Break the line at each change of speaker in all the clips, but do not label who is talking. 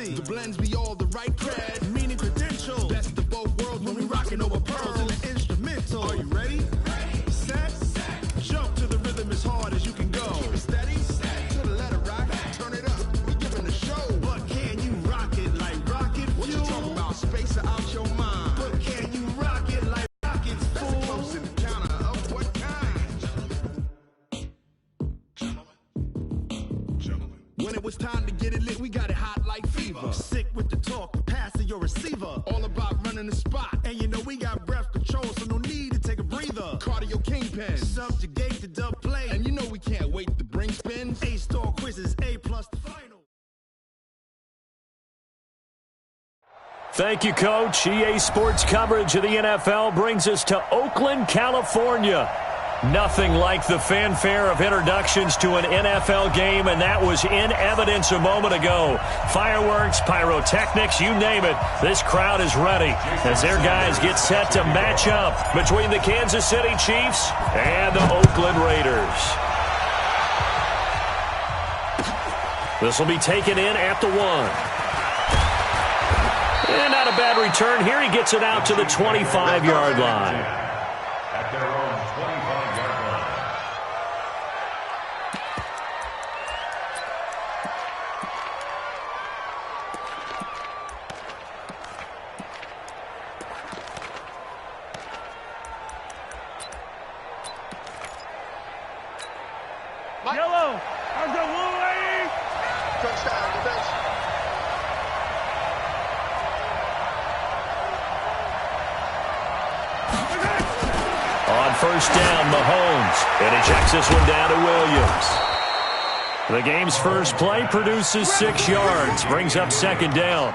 clean. The blends be all the right cred, meaning credentials. Best of both worlds when we rockin' over pearls in the instrumental. Are you ready? Set. Jump to the rhythm as hard as you can go. Keep it steady. To the letter right. Turn it up. We giving the show. But can you rock it like rocket fuel? What you talking about? Space out your mind. But can you rock it like rockets full? That's a close encounter of what kind? Gentlemen. When it was time to get it lit, we got it hot like fever. Sick with the talk, passing your receiver. All about running the spot. And you know we got breath control, so no need to take a breather. Cardio kingpin. Subjugate the dub play. And you know we can't wait to bring spins. A-star quizzes, A+ the final.
Thank you, Coach. EA Sports coverage of the NFL brings us to Oakland, California. Nothing like the fanfare of introductions to an NFL game, and that was in evidence a moment ago. Fireworks, pyrotechnics, you name it. This crowd is ready as their guys get set to match up between the Kansas City Chiefs and the Oakland Raiders. This will be taken in at the 1. And not a bad return here. He gets it out to the 25-yard line.
At their own 25-yard line.
Yellow. How's the blue lady?
Touchdown, the best.
On first down, Mahomes. And he checks this one down to Williams. The game's first play produces 6 yards. Brings up second down.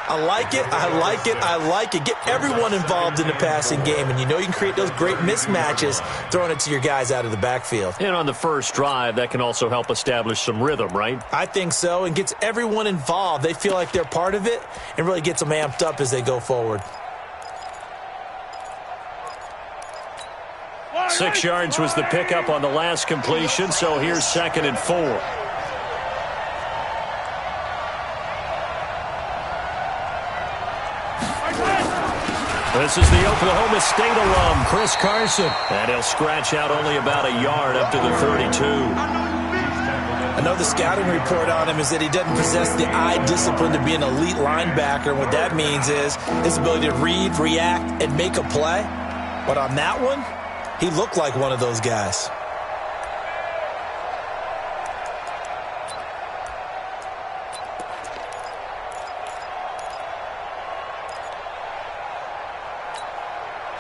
I like it, I like it, I like it. Get everyone involved in the passing game, and you know you can create those great mismatches throwing it to your guys out of the backfield.
And on the first drive, that can also help establish some rhythm, right?
I think so, and gets everyone involved. They feel like they're part of it and really gets them amped up as they go forward.
6 yards was the pickup on the last completion, so here's 2nd and 4. This is the Oklahoma State alum, Chris Carson. And he'll scratch out only about a yard up to the 32.
I know the scouting report on him is that he doesn't possess the eye discipline to be an elite linebacker. And what that means is his ability to read, react, and make a play. But on that one, he looked like one of those guys.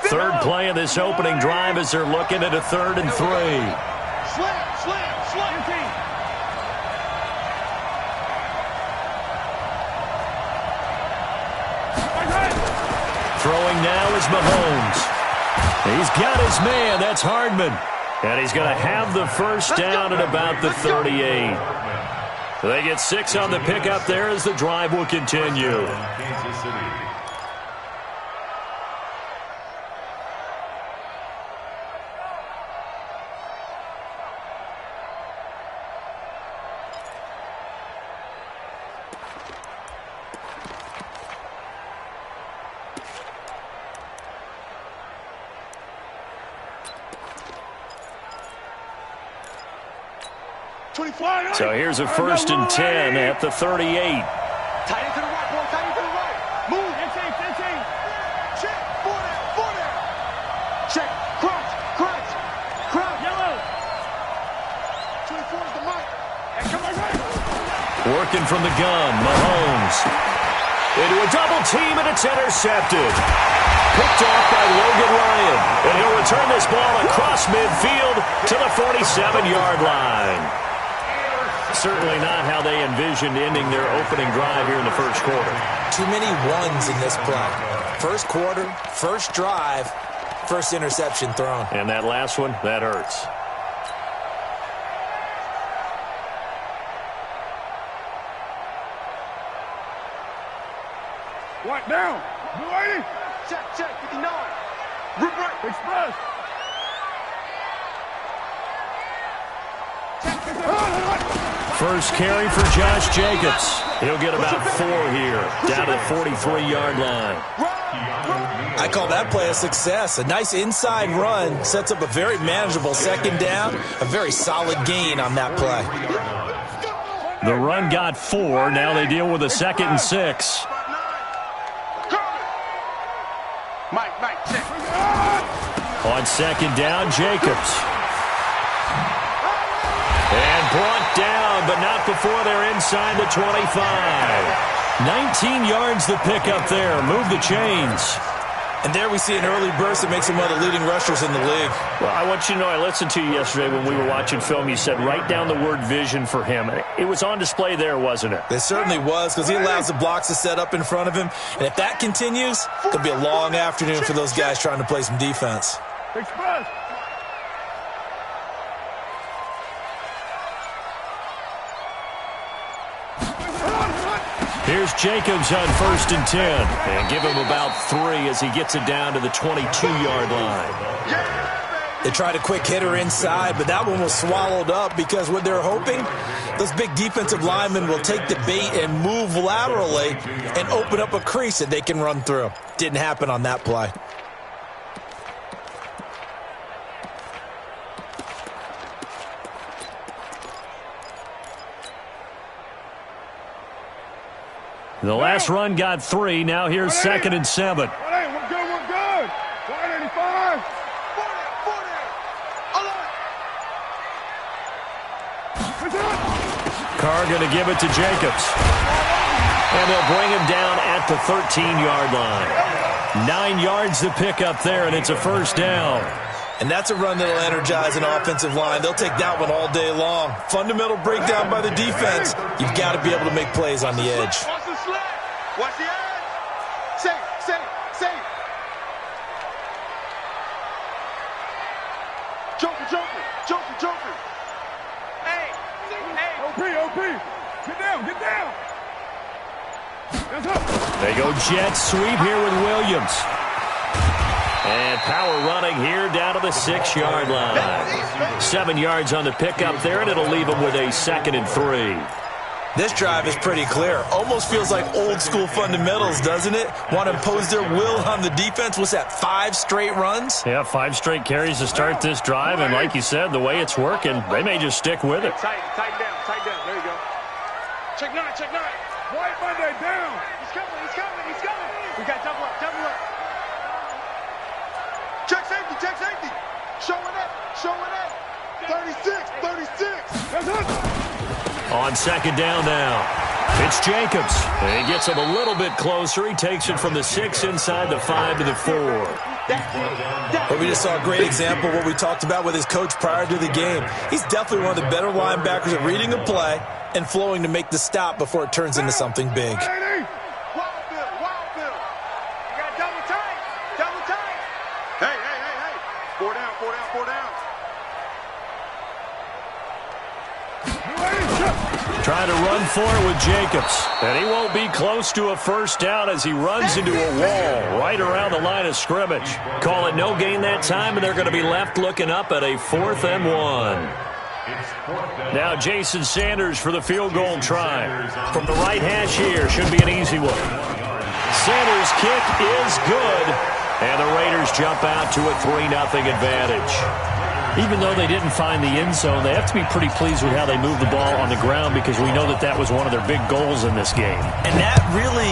Third play of this opening drive as they're looking at a 3rd and 3.
Slam.
Throwing now is Mahomes. He's got his man. That's Hardman. And he's going to have the first down at about the 38. They get 6 on the pickup there as the drive will continue.
Kansas City.
So here's a 1st and 10 at the 38.
Tight end to the right, boy. Tight end to the right. Move. Check. Four there. Check. Crunch.
Yellow.
24 is the mic.
And come on, right.
Working from the gun, Mahomes. Into a double team, and it's intercepted. Picked off by Logan Ryan. And he'll return this ball across midfield to the 47-yard line. Certainly not how they envisioned ending their opening drive here in the first quarter.
Too many ones in this play. First quarter, first drive, first interception thrown.
And that last one, that hurts.
What down? Blue lady.
Check. 59. Root right.
Express.
First carry for Josh Jacobs. He'll get about 4 here, down to the 43-yard line.
I call that play a success. A nice inside run sets up a very manageable second down, a very solid gain on that play.
The run got 4. Now they deal with a 2nd and 6. On second down, Jacobs. And brought down, but not before they're inside the 25. 19 yards the pickup there. Move the chains.
And there we see an early burst that makes him one of the leading rushers in the league.
Well, I want you to know, I listened to you yesterday when we were watching film. You said write down the word vision for him. It was on display there, wasn't it?
It certainly was, because he allows the blocks to set up in front of him. And if that continues, it'll be a long afternoon for those guys trying to play some defense.
Express.
Here's Jacobs on 1st and 10. And give him about 3 as he gets it down to the 22-yard line.
They tried a quick hitter inside, but that one was swallowed up because what they're hoping, those big defensive linemen will take the bait and move laterally and open up a crease that they can run through. Didn't happen on that play.
The last run got 3. Now here's 2nd and 7.
We're good, we're good. 185.
Carr going to give it to Jacobs. And they'll bring him down at the 13-yard line. 9 yards to pick up there, and it's a 1st down.
And that's a run that'll energize an offensive line. They'll take that one all day long. Fundamental breakdown by the defense. You've got to be able to make plays on the edge.
Watch the edge. Safe. Joker. Hey.
OP. Get down. Yes, sir.
They go jet sweep here with Williams. And power running here down to the 6-yard line. 7 yards on the pickup there, and it'll leave them with a 2nd and 3.
This drive is pretty clear. Almost feels like old school fundamentals, doesn't it? Want to impose their will on the defense. What's that, 5 straight runs?
Yeah, 5 straight carries to start this drive, and like you said, the way it's working, they may just stick with it.
Tighten down. There you go. Check 9.
White Monday down.
He's coming. We got double up. Check safety. Showing up. 36.
Yes, sir.
On 2nd down now, it's Jacobs. And he gets him a little bit closer. He takes it from the 6 inside the 5 to the 4.
But we just saw a great example of what we talked about with his coach prior to the game. He's definitely one of the better linebackers at reading a play and flowing to make the stop before it turns into something big.
Wild Bill. You got double tight. Hey. 4 down.
Trying to run for it with Jacobs. And he won't be close to a 1st down as he runs into a wall right around the line of scrimmage. Call it no gain that time, and they're going to be left looking up at a 4th and 1. Now Jason Sanders for the field goal try. From the right hash here, should be an easy one. Sanders' kick is good, and the Raiders jump out to a 3-0 advantage. Even though they didn't find the end zone, they have to be pretty pleased with how they moved the ball on the ground, because we know that was one of their big goals in this game.
And that really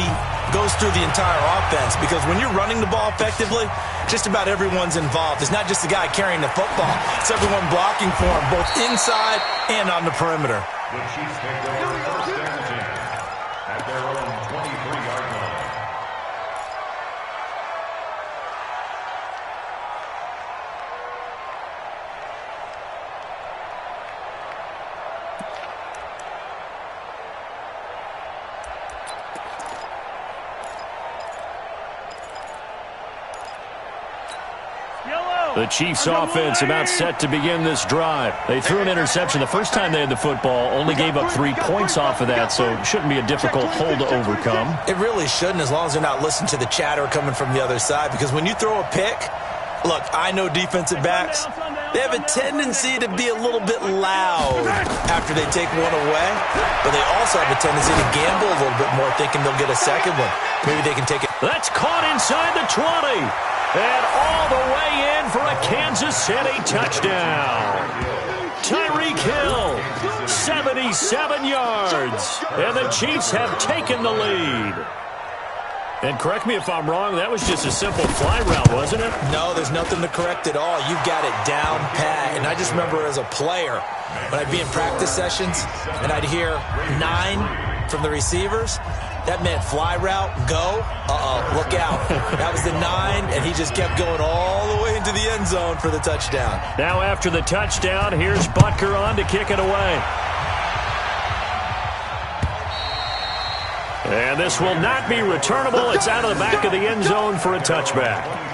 goes through the entire offense, because when you're running the ball effectively, just about everyone's involved. It's not just the guy carrying the football. It's everyone blocking for him, both inside and on the perimeter.
The Chiefs take over 1st and 10 at their own 23-yard line.
The Chiefs offense about set to begin this drive. They threw an interception the first time they had the football, only gave up 3 points off of that, so it shouldn't be a difficult hole to overcome.
It really shouldn't, as long as they're not listening to the chatter coming from the other side, because when you throw a pick, look, I know defensive backs, They have a tendency to be a little bit loud after they take one away, but they also have a tendency to gamble a little bit more, thinking they'll get a second one. Maybe they can take it.
That's caught inside the 20. And all the way in for a Kansas City touchdown. Tyreek Hill, 77 yards. And the Chiefs have taken the lead. And correct me if I'm wrong, that was just a simple fly route, wasn't it?
No, there's nothing to correct at all. You've got it down pat. And I just remember as a player, when I'd be in practice sessions and I'd hear 9 from the receivers, that meant fly route, go, look out. That was the 9, and he just kept going all the way into the end zone for the touchdown.
Now after the touchdown, here's Butker on to kick it away. And this will not be returnable. It's out of the back of the end zone for a touchback.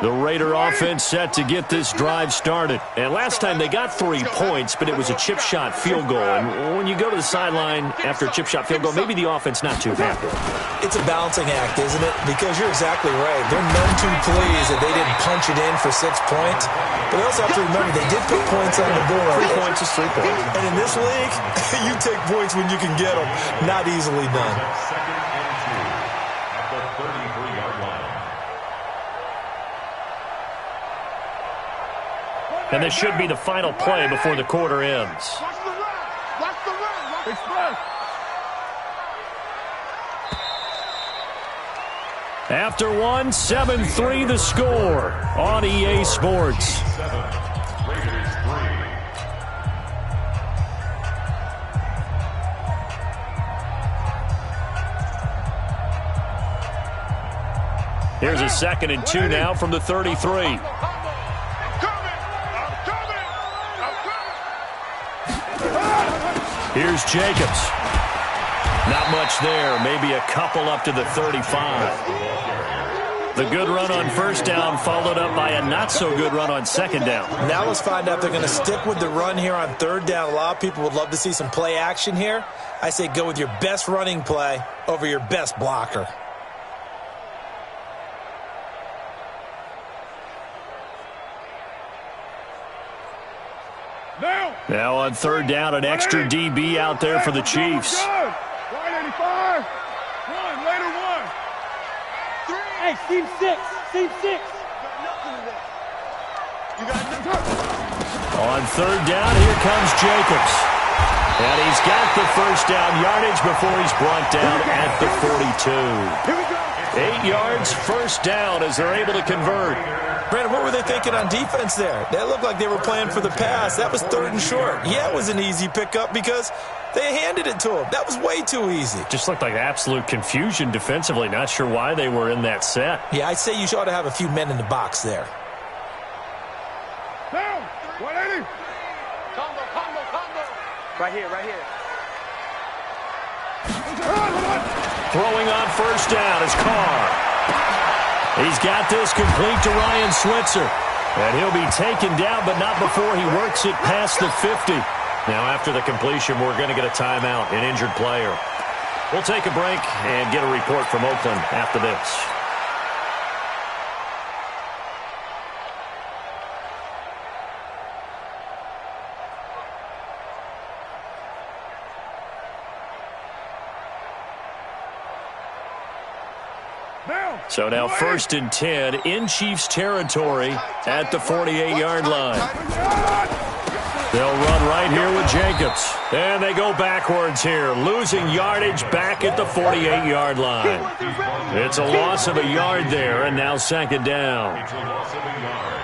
The Raider offense set to get this drive started. And last time they got 3 points, but it was a chip shot field goal. And when you go to the sideline after a chip shot field goal, maybe the offense not too happy.
It's a balancing act, isn't it? Because you're exactly right. They're none too pleased that they didn't punch it in for 6 points. But they also have to remember they did put points on the board.
3 points is 3 points.
And in this league, you take points when you can get them. Not easily done.
Second and 2 at the 33-yard line.
And this should be the final play before the quarter ends.
Watch the run. Watch the run. Express.
After one, 7-3 the score on EA Sports.
7, Raiders 3.
Here's a 2nd and 2 now from the 33. Here's Jacobs. Not much there. Maybe a couple up to the 35. The good run on first down followed up by a not-so-good run on second down.
Now let's find out if they're going to stick with the run here on third down. A lot of people would love to see some play action here. I say go with your best running play over your best blocker.
Now on third down, an extra DB out there for the Chiefs.
Right 85. One, later one.
Hey, team 6. Team 6. You got
On third down, here comes Jacobs. And he's got the first down yardage before he's brought down at the 42. 8 yards, first down as they're able to convert.
Brandon, what were they thinking on defense there? That looked like they were playing for the pass. That was third and short. Yeah, it was an easy pickup because they handed it to him. That was way too easy.
Just looked like absolute confusion defensively. Not sure why they were in that set.
Yeah, I'd say you ought to have a few men in the box there.
Down. 180.
combo. Right here.
Throwing on first down is Carr. He's got this complete to Ryan Switzer. And he'll be taken down, but not before he works it past the 50. Now, after the completion, we're going to get a timeout, an injured player. We'll take a break and get a report from Oakland after this. So now 1st and 10 in Chiefs territory at the 48-yard line. They'll run right here with Jacobs. And they go backwards here, losing yardage back at the 48-yard line. It's a loss of a yard there, and now 2nd down.
It's a loss of a yard.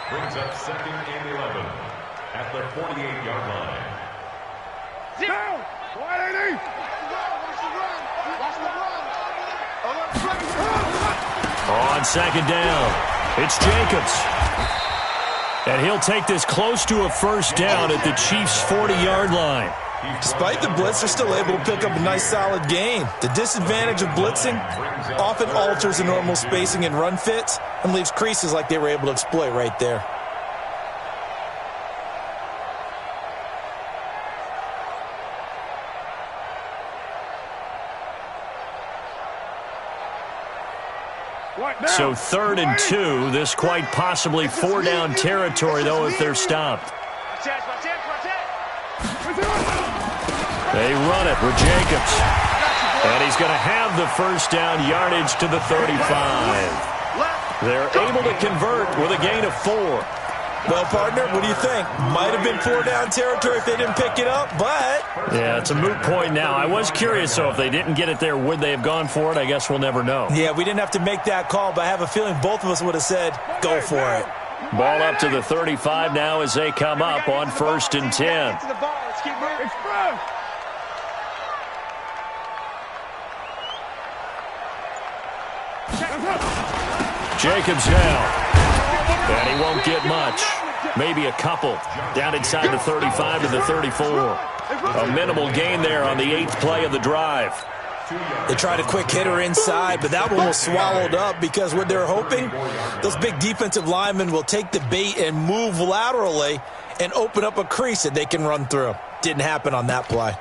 Brings up 2nd and 11 at the 48-yard line.
Down. 180.
On 2nd down, it's Jacobs. And he'll take this close to a first down at the Chiefs' 40-yard line.
Despite the blitz, they're still able to pick up a nice, solid gain. The disadvantage of blitzing often alters the normal spacing and run fits and leaves creases like they were able to exploit right there.
So 3rd and 2. This quite possibly 4-down territory, though, if they're stopped. They run it with Jacobs. And he's going to have the first down, yardage to the 35. They're able to convert with a gain of 4.
Well, partner, what do you think? Might have been 4-down territory if they didn't pick it up, but...
Yeah, it's a moot point now. I was curious, though, if they didn't get it there, would they have gone for it? I guess we'll never know.
Yeah, we didn't have to make that call, but I have a feeling both of us would have said, go for it.
Ball up to the 35 now as they come up on 1st and 10. Jacobs now. And he won't get much. Maybe a couple. Down inside the 35 to the 34. A minimal gain there on the 8th play of the drive.
They tried a quick hitter inside, but that one was swallowed up because what they're hoping, those big defensive linemen will take the bait and move laterally and open up a crease that they can run through. Didn't happen on that play.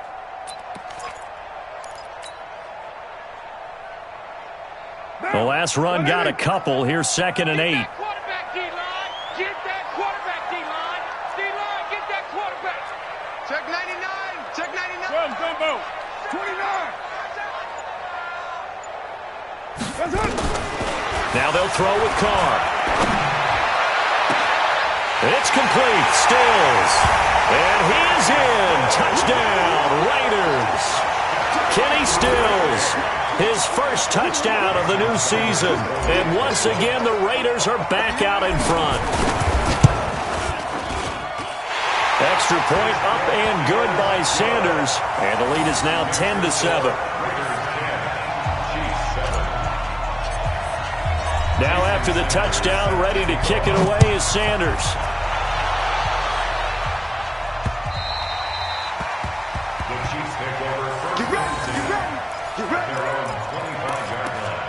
The last run got a couple. Here's 2nd and 8.
Quarterback D-line. Get that quarterback D-line. D-line, get that quarterback. Check 99. Check 99.
12, Gumbo. 29.
Now they'll throw with Carr. It's complete. Stills. And he is in. Touchdown, Raiders. Kenny Stills. His first touchdown of the new season. And once again, the Raiders are back out in front. Extra point up and good by Sanders. And the lead is now 10-7. Now after the touchdown, ready to kick it away is Sanders.
The Chiefs take over first. Get ready. Their own 25-yard line.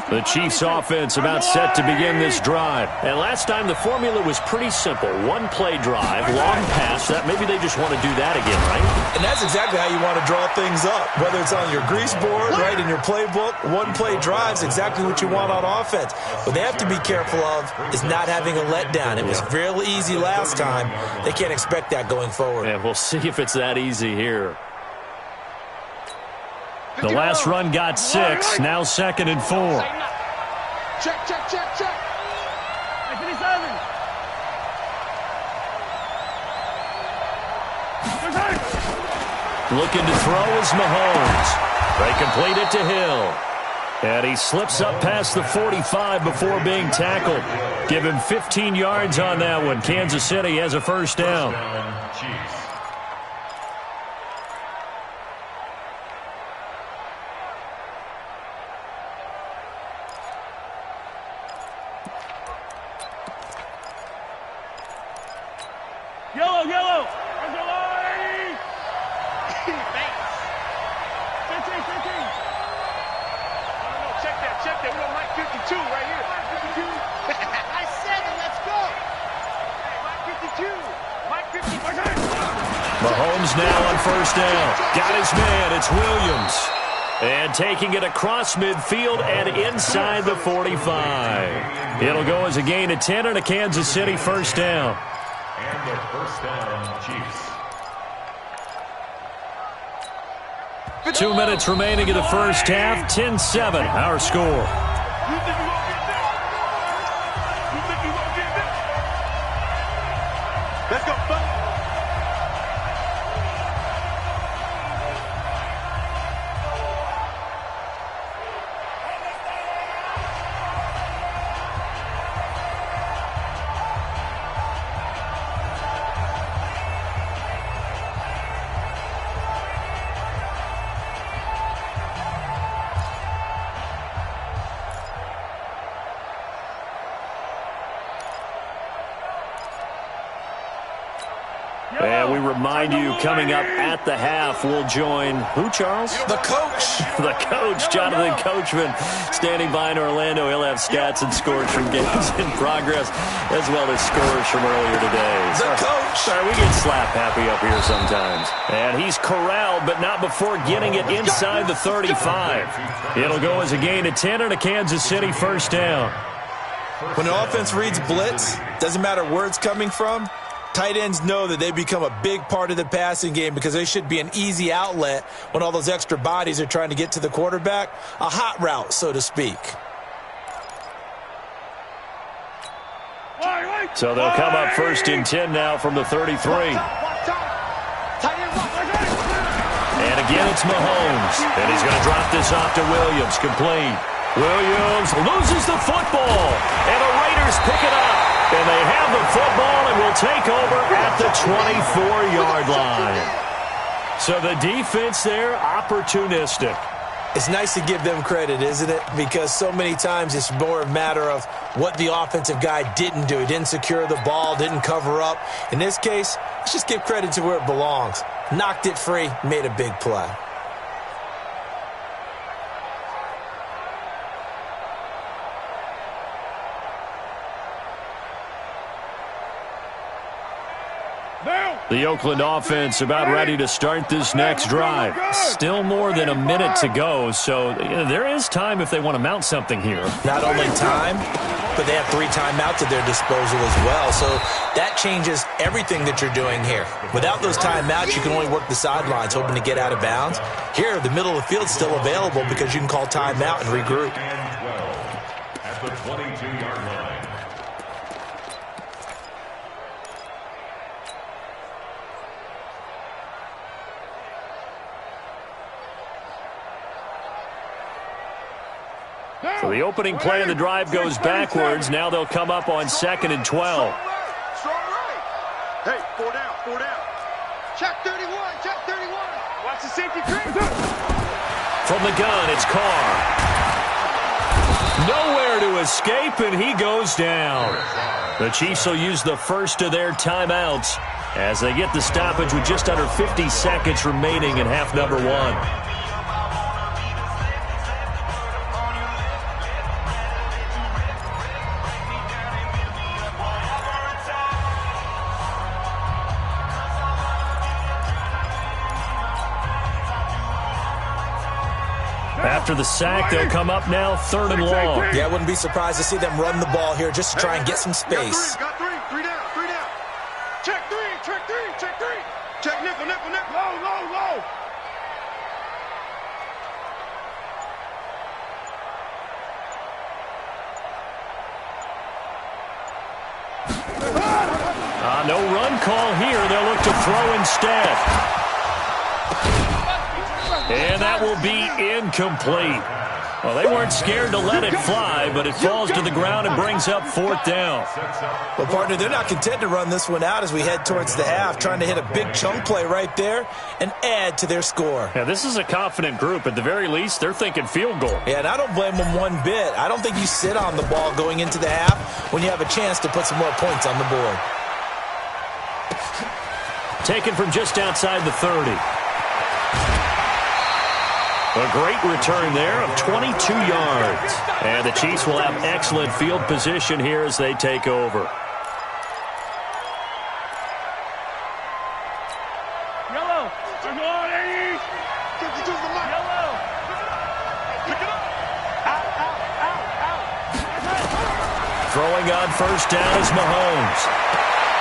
The Chiefs offense about set to begin this drive. And last time the formula was pretty simple. One play drive, long pass. That maybe they just want to do that again, right?
And that's exactly how you want to draw things up. Whether it's on your grease board, right, in your playbook, one play drive's exactly what you want on offense. What they have to be careful of is not having a letdown. It was real easy last time. They can't expect that going forward.
And we'll see if it's that easy here. The last run got 6. Now 2nd and 4.
Check, check, check, check.
57.
Looking to throw is Mahomes. They complete it to Hill. And he slips up past the 45 before being tackled. Give him 15 yards on that one. Kansas City has a first down.
Chiefs.
Yellow, yellow.
Check that, check that. We got Mike 52 right here. Mike 52. I said it, let's go. Hey, Mike 52. Mike 52.
Mahomes now on first down. Got his man. It's Williams. And taking it across midfield and inside the 45. It'll go as a gain of 10 and a Kansas City first down.
And the first down, Chiefs.
2 minutes remaining in the first half. 10-7, our score.
You think you won't get this? You think you won't get this? Let's go, folks.
And we remind you, coming up at the half, we'll join who, Charles?
The coach.
The coach, Jonathan Coachman, standing by in Orlando. He'll have stats and scores from games in progress, as well as scores from earlier today.
The coach.
Sorry, we get slap happy up here sometimes. And he's corralled, but not before getting it inside the 35. It'll go as a gain of 10 and a Kansas City first down.
When an offense reads blitz, doesn't matter where it's coming from, tight ends know that they become a big part of the passing game because they should be an easy outlet when all those extra bodies are trying to get to the quarterback. A hot route, so to speak.
So they'll come up first and 10 now from the 33. And again, it's Mahomes. And he's going to drop this off to Williams. Complete. Williams loses the football. And the Raiders pick it up. And they have the football and will take over at the 24-yard line. So the defense there, opportunistic.
It's nice to give them credit, isn't it? Because so many times it's more a matter of what the offensive guy didn't do. He didn't secure the ball, didn't cover up. In this case, let's just give credit to where it belongs. Knocked it free, made a big play.
The Oakland offense about ready to start this next drive. Still more than a minute to go, so there is time if they want to mount something here.
Not only time, but they have 3 timeouts at their disposal as well, so that changes everything that you're doing here. Without those timeouts, you can only work the sidelines, hoping to get out of bounds. Here, the middle of the field's still available because you can call timeout and regroup.
At the 22-yard line.
So the opening play of the drive goes backwards. Now they'll come up on 2nd and 12.
Strong right. Hey, 4 down. Check 31. Watch the safety creep.
From the gun, it's Carr. Nowhere to escape, and he goes down. The Chiefs will use the first of their timeouts as they get the stoppage with just under 50 seconds remaining in half number 1. After the sack, they'll come up now 3rd and long.
Yeah, I wouldn't be surprised to see them run the ball here just to try and get some space.
Got 3 down. Check 3. Check nickel. Low.
No run call here. They'll look to throw instead. And that will be incomplete. Well, they weren't scared to let it fly, but it falls to the ground and brings up 4th down.
Well, partner, they're not content to run this one out as we head towards the half, trying to hit a big chunk play right there and add to their score.
Yeah, this is a confident group. At the very least, they're thinking field goal.
Yeah, and I don't blame them one bit. I don't think you sit on the ball going into the half when you have a chance to put some more points on the board.
Taken from just outside the 30. A great return there of 22 yards. And the Chiefs will have excellent field position here as they take over.
Yellow. Come on, Eddie. Yellow.
Pick it up. Out.
Throwing on first down is Mahomes.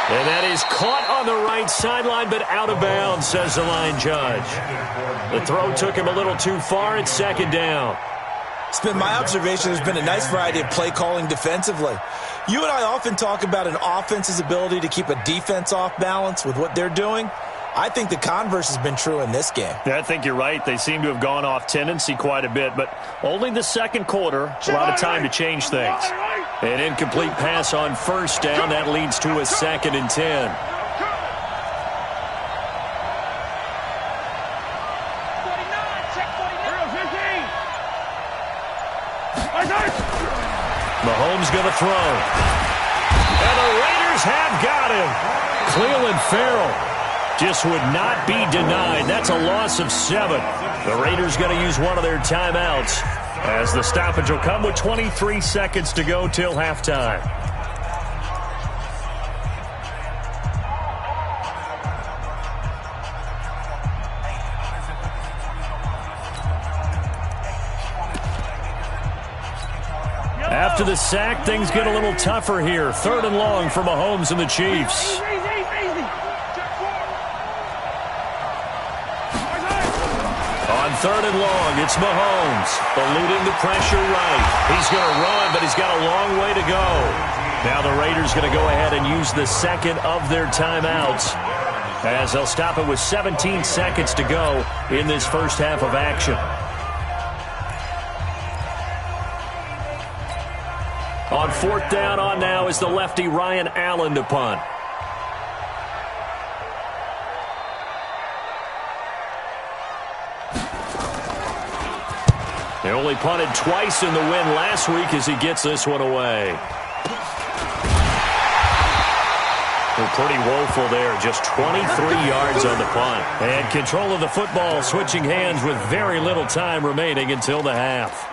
And that is caught on the right sideline, but out of bounds, says the line judge. The throw took him a little too far. It's 2nd down.
It's been my observation there's been a nice variety of play calling defensively. You and I often talk about an offense's ability to keep a defense off balance with what they're doing. I think the converse has been true in this game.
Yeah, I think you're right. They seem to have gone off tendency quite a bit, but only the second quarter, a lot of time to change things. An incomplete pass on first down. That leads to a 2nd and 10. Mahomes going to throw. And the Raiders have got him. Cleveland Farrell just would not be denied. That's a loss of 7. The Raiders going to use one of their timeouts as the stoppage will come with 23 seconds to go till halftime. After the sack, things get a little tougher here. 3rd and long for Mahomes and the Chiefs. On 3rd and long, it's Mahomes. Eluding the pressure right. He's going to run, but he's got a long way to go. Now the Raiders going to go ahead and use the second of their timeouts, as they'll stop it with 17 seconds to go in this first half of action. On 4th down on now is the lefty Ryan Allen to punt. They only punted twice in the win last week as he gets this one away. They're pretty woeful there. Just 23 yards on the punt. And control of the football switching hands with very little time remaining until the half.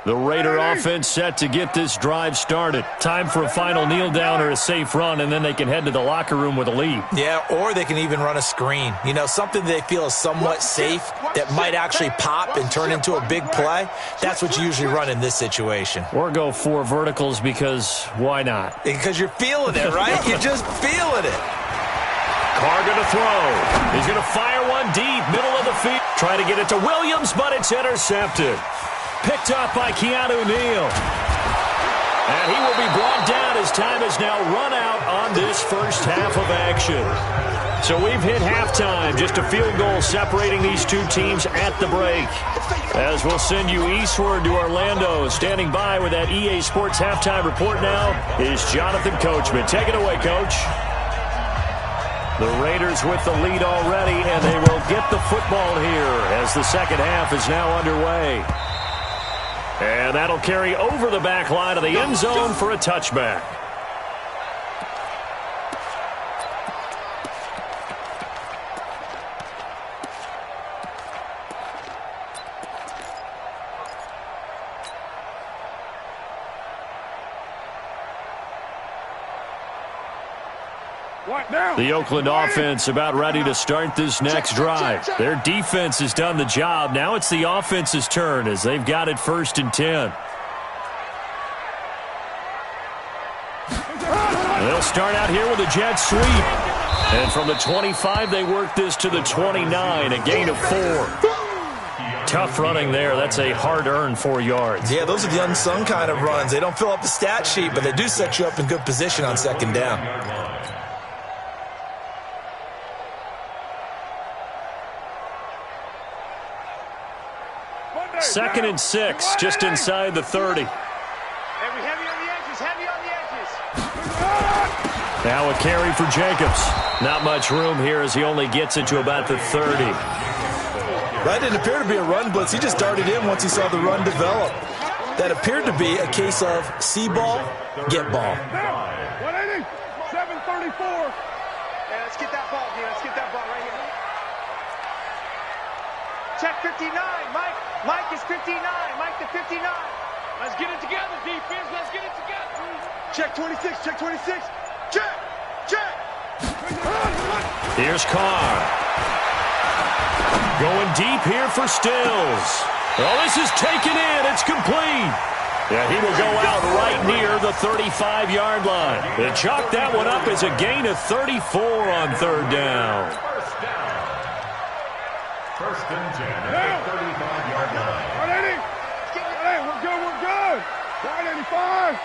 The Raider offense set to get this drive started. Time for a final kneel down or a safe run, and then they can head to the locker room with a lead.
Yeah, or they can even run a screen. You know, something they feel is somewhat safe that might actually pop and turn into a big play. That's what you usually run in this situation.
Or go 4 verticals because why not?
Because you're feeling it, right? You're just feeling it.
Carr going to throw. He's going to fire one deep, middle of the field. Try to get it to Williams, but it's intercepted. Picked up by Keanu Neal. And he will be brought down as time has now run out on this first half of action. So we've hit halftime. Just a field goal separating these two teams at the break. As we'll send you eastward to Orlando. Standing by with that EA Sports halftime report now is Jonathan Coachman. Take it away, Coach. The Raiders with the lead already, and they will get the football here as the second half is now underway. And that'll carry over the back line of the end zone for a touchback. The Oakland offense about ready to start this next drive. Their defense has done the job. Now it's the offense's turn as they've got it 1st and 10. They'll start out here with a jet sweep. And from the 25, they work this to the 29, a gain of 4. Tough running there. That's a hard-earned 4 yards.
Yeah, those are the unsung kind of runs. They don't fill up the stat sheet, but they do set you up in good position on 2nd down.
2nd and 6, just inside the 30.
Heavy on the edges, heavy on the edges.
Now a carry for Jacobs. Not much room here as he only gets it to about the 30.
That didn't appear to be a run blitz. He just darted in once he saw the run develop. That appeared to be a case of see ball, get ball.
180, 734.
Yeah, let's get that ball, dude. Let's get that ball right here. Check 59, Mike. Mike is 59. Mike to 59. Let's get it together, defense. Let's get it together. Check 26. Check 26. Check. Check.
Here's Carr. Going deep here for Stills. Oh, this is taken in. It's complete. Yeah, he will go out right near the 35-yard line. They chalk that one up as a gain of 34 on 3rd down.
First and 10 at the 35-yard line.
180. Hey, we're good, we're good. 185.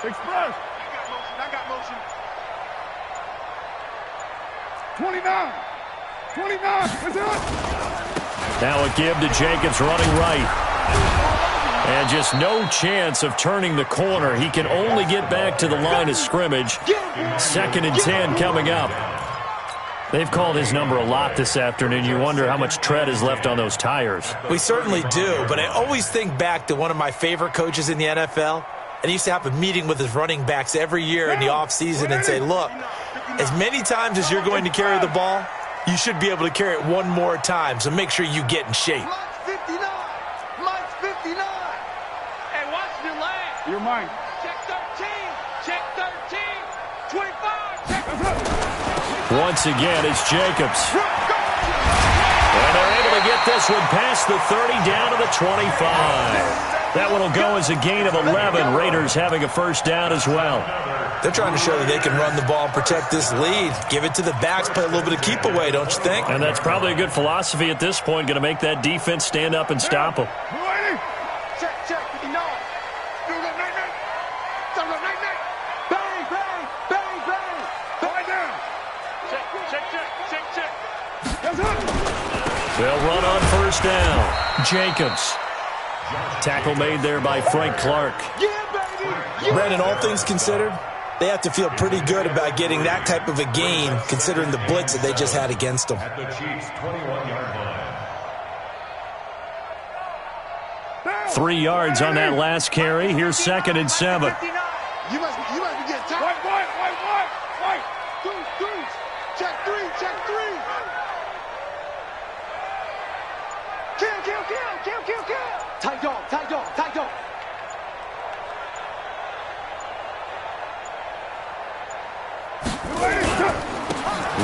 Express.
I got motion.
29. 29. Is it?
Now a give to Jacobs running right. And just no chance of turning the corner. He can only get back to the line of scrimmage. 2nd and 10 coming up. They've called his number a lot this afternoon. You wonder how much tread is left on those tires.
We certainly do, but I always think back to one of my favorite coaches in the NFL. And he used to have a meeting with his running backs every year in the offseason and say, look, as many times as you're going to carry the ball, you should be able to carry it one more time, so make sure you get in shape.
Mike's 59. Mike's 59. Hey, watch your leg.
You're mine.
Check 13. Check 13. 25. Check.
Once again, it's Jacobs. And they're able to get this one past the 30 down to the 25. That one will go as a gain of 11. Raiders having a first down as well.
They're trying to show that they can run the ball and protect this lead. Give it to the backs, play a little bit of keep away, don't you think?
And that's probably a good philosophy at this point, going to make that defense stand up and stop them.
Check, check. 59. Do the night, night. Do the night, night. Bang, bang, bang, bang.
Lie down.
Check, check, check, check, check.
Yes, sir.
They'll run on first down. Jacobs. Tackle made there by Frank Clark.
Yeah, baby. Yeah.
Brandon, all things considered, they have to feel pretty good about getting that type of a gain, considering the blitz that they just had against them.
At the Chiefs' 21-yard line.
3 yards on that last carry. Here's 2nd and 7.
59. You must be getting tired.
White.
Three. Check 3, check 3. Kill. Tight dog.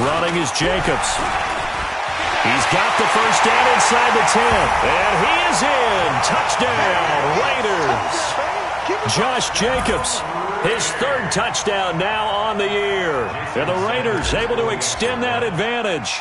Running is Jacobs. He's got the first down inside the 10. And he is in. Touchdown, Raiders. Josh Jacobs, his 3rd touchdown now on the year. And the Raiders able to extend that advantage.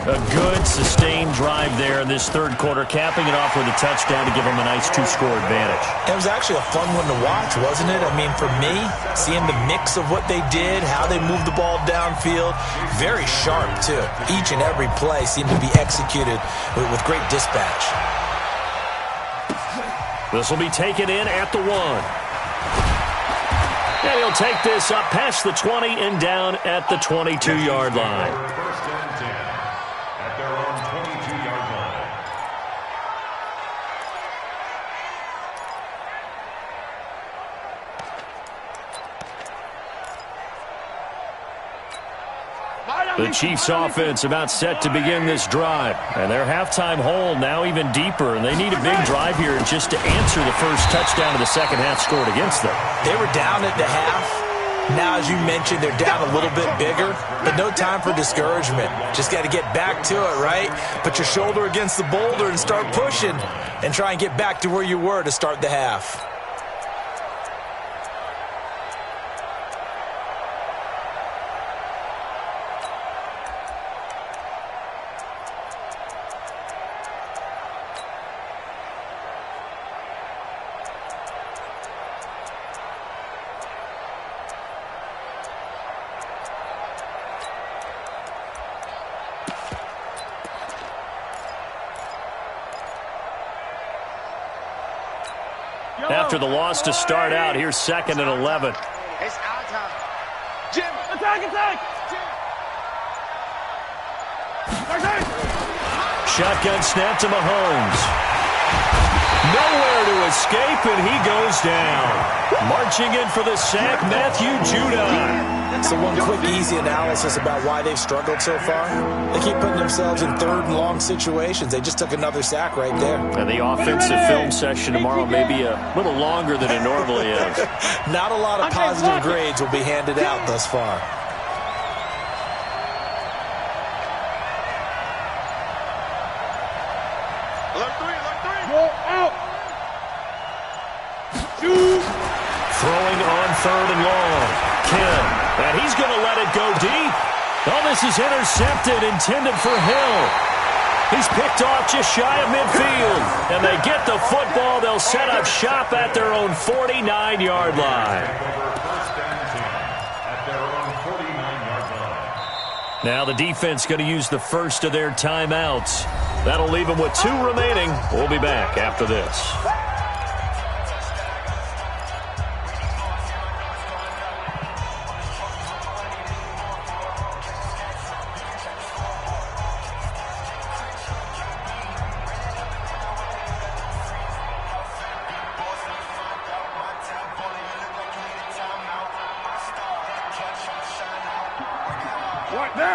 A good, sustained drive there in this 3rd quarter, capping it off with a touchdown to give them a nice 2-score advantage.
It was actually a fun one to watch, wasn't it? I mean, for me, seeing the mix of what they did, how they moved the ball downfield, very sharp, too. Each and every play seemed to be executed with great dispatch.
This will be taken in at the 1. And he'll take this up past the 20 and down at the 22-yard line.
First and 10 at their own 22-yard line.
The Chiefs offense about set to begin this drive. And their halftime hole now even deeper. And they need a big drive here just to answer the first touchdown of the second half scored against them.
They were down at the half. Now, as you mentioned, they're down a little bit bigger, but no time for discouragement. Just got to get back to it, right? Put your shoulder against the boulder and start pushing and try and get back to where you were to start the half.
After the loss to start out, here's 2nd and 11.
It's our time. Jim, attack!
Shotgun snap to Mahomes. Nowhere to escape, and he goes down. Marching in for the sack, Matthew Judon.
So one quick, easy analysis about why they've struggled so far. They keep putting themselves in 3rd and long situations. They just took another sack right there.
And the offensive film session tomorrow may be a little longer than it normally is.
Not a lot of positive grades will be handed out thus far.
Look 3.
Go out.
Throwing on 3rd and long. Kim. And he's going to let it go deep. Oh, this is intercepted, intended for Hill. He's picked off just shy of midfield. And they get the football. They'll set up shop at their own 49-yard line.
First and 10 at their own 49-yard line.
Now the defense going to use the first of their timeouts. That'll leave them with 2 remaining. We'll be back after this.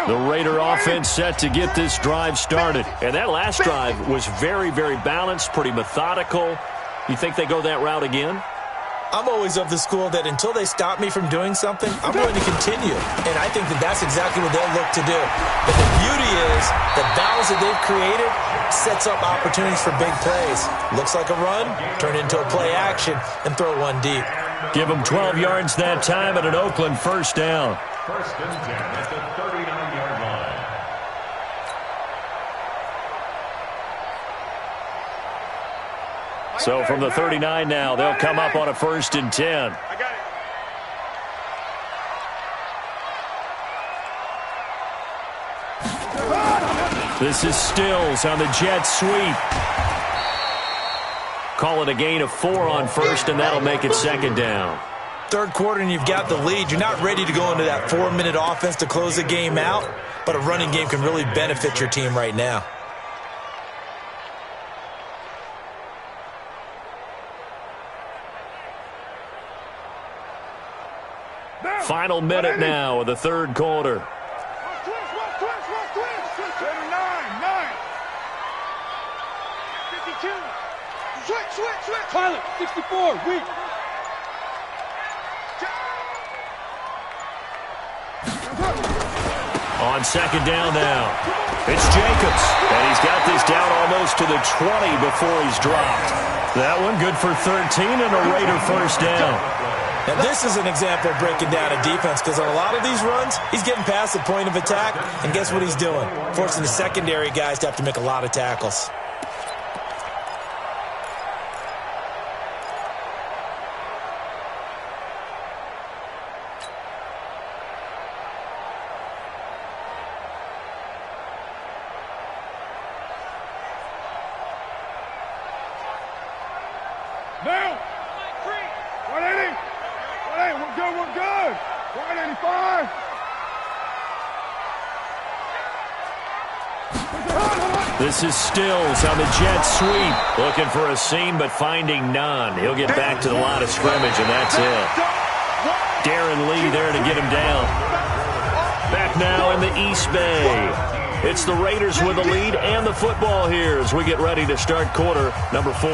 The Raider offense set to get this drive started. And that last drive was very, very balanced, pretty methodical. You think they go that route again?
I'm always of the school that until they stop me from doing something, I'm going to continue. And I think that that's exactly what they'll look to do. But the beauty is the balance that they've created sets up opportunities for big plays. Looks like a run, turn into a play action, and throw one deep.
Give them 12 yards that time at an Oakland first down.
First and 10 at the 39-yard line.
So from the 39 now, they'll come up on a first and 10.
I got it.
This is Stills on the jet sweep. Call it a gain of 4 on first, and that'll make it second down.
Third quarter and you've got the lead. You're not ready to go into that 4-minute offense to close the game out, but a running game can really benefit your team right now.
Final minute now of the third quarter.
Twist.
52. Switch. Pilot, 64, weak.
On second down now, it's Jacobs, and he's got this down almost to the 20 before he's dropped. That one good for 13 and a Raider first down.
Now, this is an example of breaking down a defense because on a lot of these runs, he's getting past the point of attack, and guess what he's doing? Forcing the secondary guys to have to make a lot of tackles.
Now. 180. We're good. 185.
This is Stills on the jet sweep. Looking for a seam, but finding none. He'll get back to the line of scrimmage, and that's it. Darren Lee there to get him down. Back now in the East Bay. It's the Raiders with the lead and the football here as we get ready to start quarter number 4.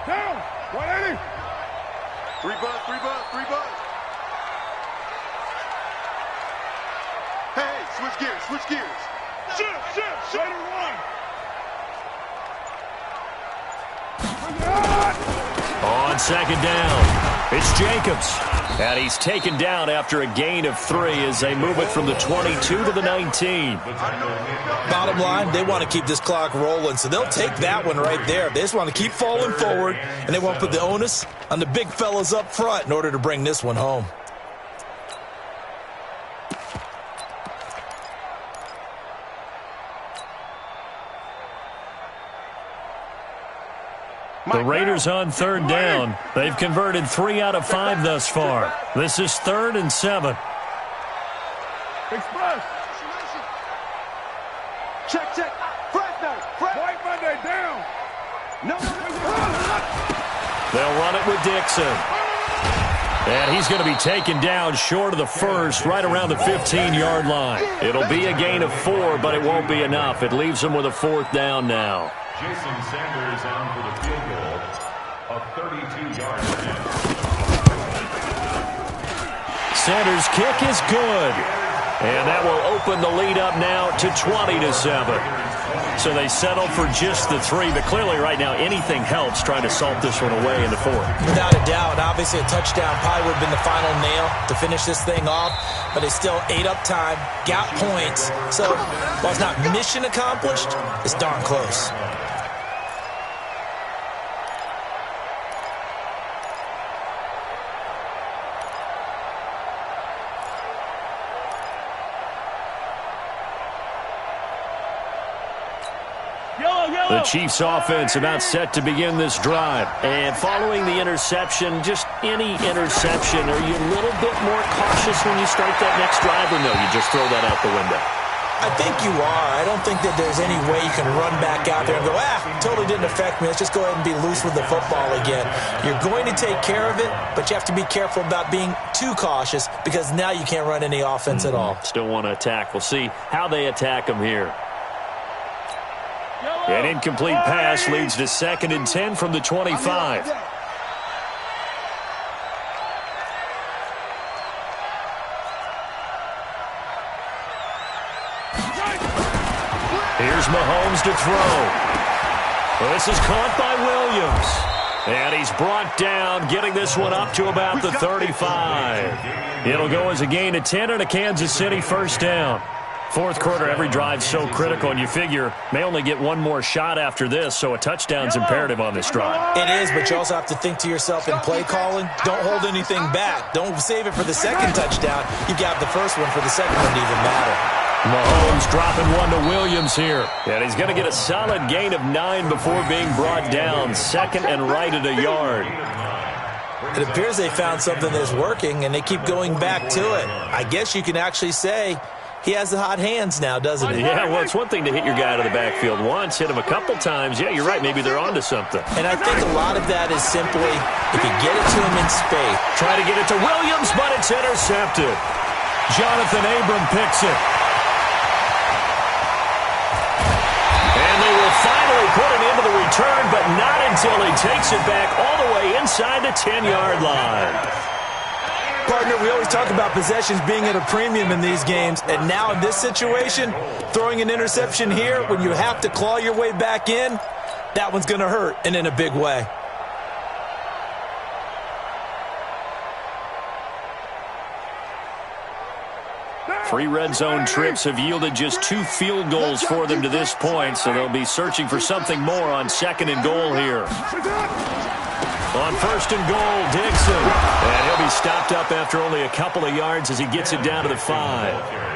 Down. 180.
Three buzz. Hey, switch gears. Shift.
Raider 1.
On second down, it's Jacobs. And he's taken down after a gain of 3 as they move it from the 22 to the 19.
Bottom line, they want to keep this clock rolling, so they'll take that one right there. They just want to keep falling forward, and they want to put the onus on the big fellas up front in order to bring this one home.
The Raiders on third down. They've converted 3 out of 5 thus far. This is 3rd and 7.
Express.
Check.
White Monday down.
No.
They'll run it with Dixon. And he's going to be taken down short of the first, right around the 15-yard line. It'll be a gain of 4, but it won't be enough. It leaves them with a 4th down now.
Jason Sanders on for the field goal, a 32-yard attempt.
Sanders' kick is good. And that will open the lead up now to 20-7. So they settle for just the 3, but clearly right now anything helps trying to salt this one away in the 4th.
Without a doubt, obviously a touchdown probably would have been the final nail to finish this thing off, but they still ate up time, got points. So while it's not mission accomplished, it's darn close.
Yellow
The Chiefs offense about set to begin this drive. And following the interception, just any interception, are you a little bit more cautious when you start that next drive, or no, you just throw that out the window?
I think you are. I don't think that there's any way you can run back out there and go, totally didn't affect me. Let's just go ahead and be loose with the football again. You're going to take care of it, but you have to be careful about being too cautious because now you can't run any offense at all.
Still want to attack. We'll see how they attack them here. An incomplete pass leads to 2nd and 10 from the 25. Here's Mahomes to throw. This is caught by Williams. And he's brought down, getting this one up to about the 35. It'll go as a gain of 10 and a Kansas City first down. Fourth quarter, every drive's so critical, and you figure may only get one more shot after this, so a touchdown's imperative on this drive.
It is, but you also have to think to yourself in play calling, don't hold anything back. Don't save it for the second touchdown. You got the first one for the second one to even matter.
Mahomes dropping one to Williams here. And he's going to get a solid gain of 9 before being brought down. 2nd and right at a yard.
It appears they found something that's working, and they keep going back to it. I guess you can actually say he has the hot hands now, doesn't he?
Yeah, well, it's one thing to hit your guy out of the backfield once, hit him a couple times. Yeah, you're right. Maybe they're onto something.
And I think a lot of that is simply if you get it to him in space.
Try to get it to Williams, but it's intercepted. Jonathan Abram picks it. And they will finally put an end to the return, but not until he takes it back all the way inside the 10-yard line.
Partner, we always talk about possessions being at a premium in these games, and now in this situation, throwing an interception here when you have to claw your way back in, that one's going to hurt, and in a big way.
Three red zone trips have yielded just 2 field goals for them to this point, so they'll be searching for something more on 2nd and goal here. On 1st and goal, Dixon. And he'll be stopped up after only a couple of yards as he gets it down to the 5.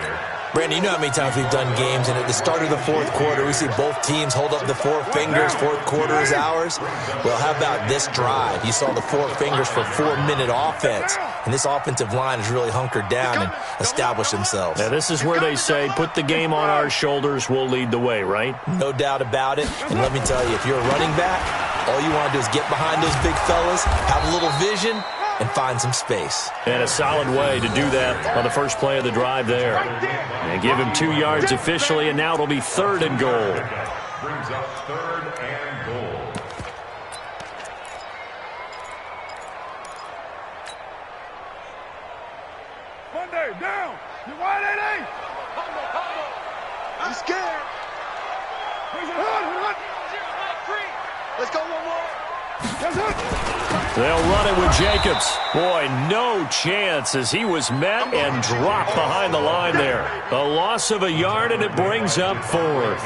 Brandon, you know how many times we've done games, and at the start of the fourth quarter, we see both teams hold up the 4 fingers. Fourth quarter is ours. Well, how about this drive? You saw the 4 fingers for 4-minute offense, and this offensive line has really hunkered down and established themselves.
Now, this is where they say, put the game on our shoulders, we'll lead the way, right?
No doubt about it. And let me tell you, if you're a running back, all you want to do is get behind those big fellas, have a little vision, and find some space.
And a solid way to do that on the first play of the drive there. And give him 2 yards officially, and now it'll be 3rd and goal.
Brings up 3rd and goal.
Monday, down. You wide 88.
I'm scared. Let's go one more.
They'll run it with Jacobs. Boy, no chance as he was met and dropped behind the line there. A loss of a yard, and it brings up 4th.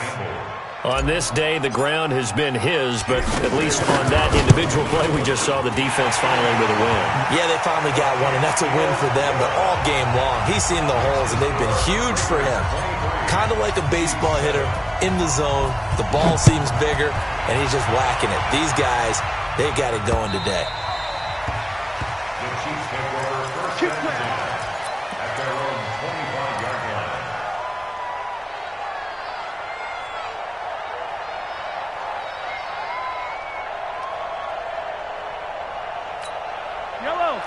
On this day, the ground has been his, but at least on that individual play, we just saw the defense finally with a win.
Yeah, they finally got one, and that's a win for them, but all game long, he's seen the holes, and they've been huge for him. Kind of like a baseball hitter in the zone. The ball seems bigger, and he's just whacking it. These guys, they got it going today.
The Chiefs take over first and 10 at their own 25-yard line.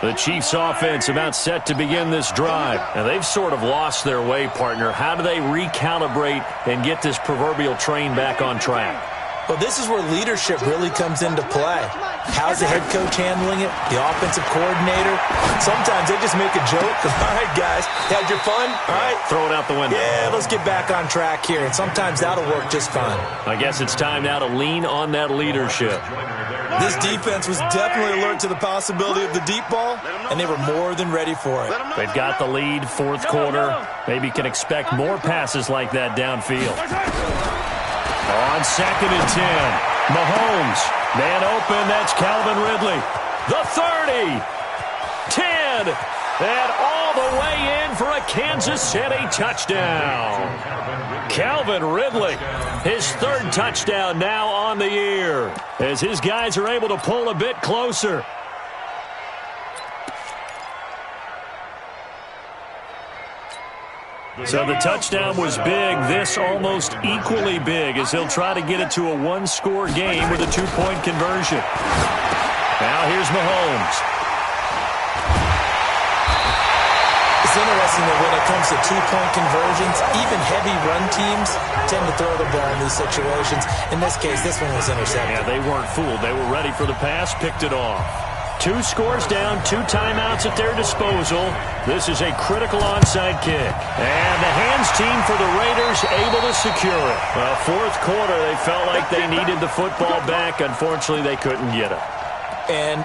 The Chiefs offense about set to begin this drive. And they've sort of lost their way, partner. How do they recalibrate and get this proverbial train back on track?
Well, this is where leadership really comes into play. How's the head coach handling it? The offensive coordinator? Sometimes they just make a joke. All right, guys, had your fun? All right.
Throw it out the window.
Yeah, let's get back on track here. And sometimes that'll work just fine.
I guess it's time now to lean on that leadership.
This defense was definitely alert to the possibility of the deep ball, and they were more than ready for it.
They've got the lead, fourth quarter. Maybe can expect more passes like that downfield. On 2nd and 10, Mahomes. Man open, that's Calvin Ridley. The 30, 10, And all the way in for a Kansas City touchdown. Calvin Ridley, his third touchdown now on the year, as his guys are able to pull a bit closer. So the touchdown was big. This almost equally big as he'll try to get it to a one-score game with a two-point conversion. Now here's Mahomes.
It's interesting that when it comes to two-point conversions, even heavy run teams tend to throw the ball in these situations. In this case, this one was intercepted.
Yeah, they weren't fooled. They were ready for the pass, picked it off. 2 scores down, 2 timeouts at their disposal. This is a critical onside kick. And the hands team for the Raiders able to secure it. Well, fourth quarter, they felt like they needed the football back. Unfortunately, they couldn't get it. And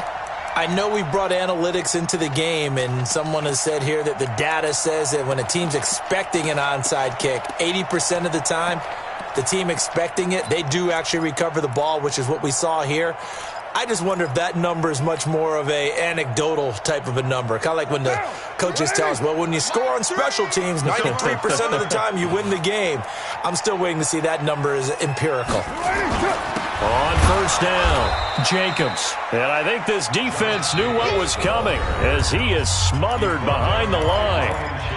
I know we brought analytics into the game, and someone has said here that the data says that when a team's expecting an onside kick, 80% of the time, the team expecting it, they do actually recover the ball, which is what we saw here. I just wonder if that number is much more of a anecdotal type of a number. Kind of like when the coaches tell us, well, when you score on special teams, 93% of the time you win the game. I'm still waiting to see that number is empirical. On first down, Jacobs. And I think this defense knew what was coming as he is smothered behind the line.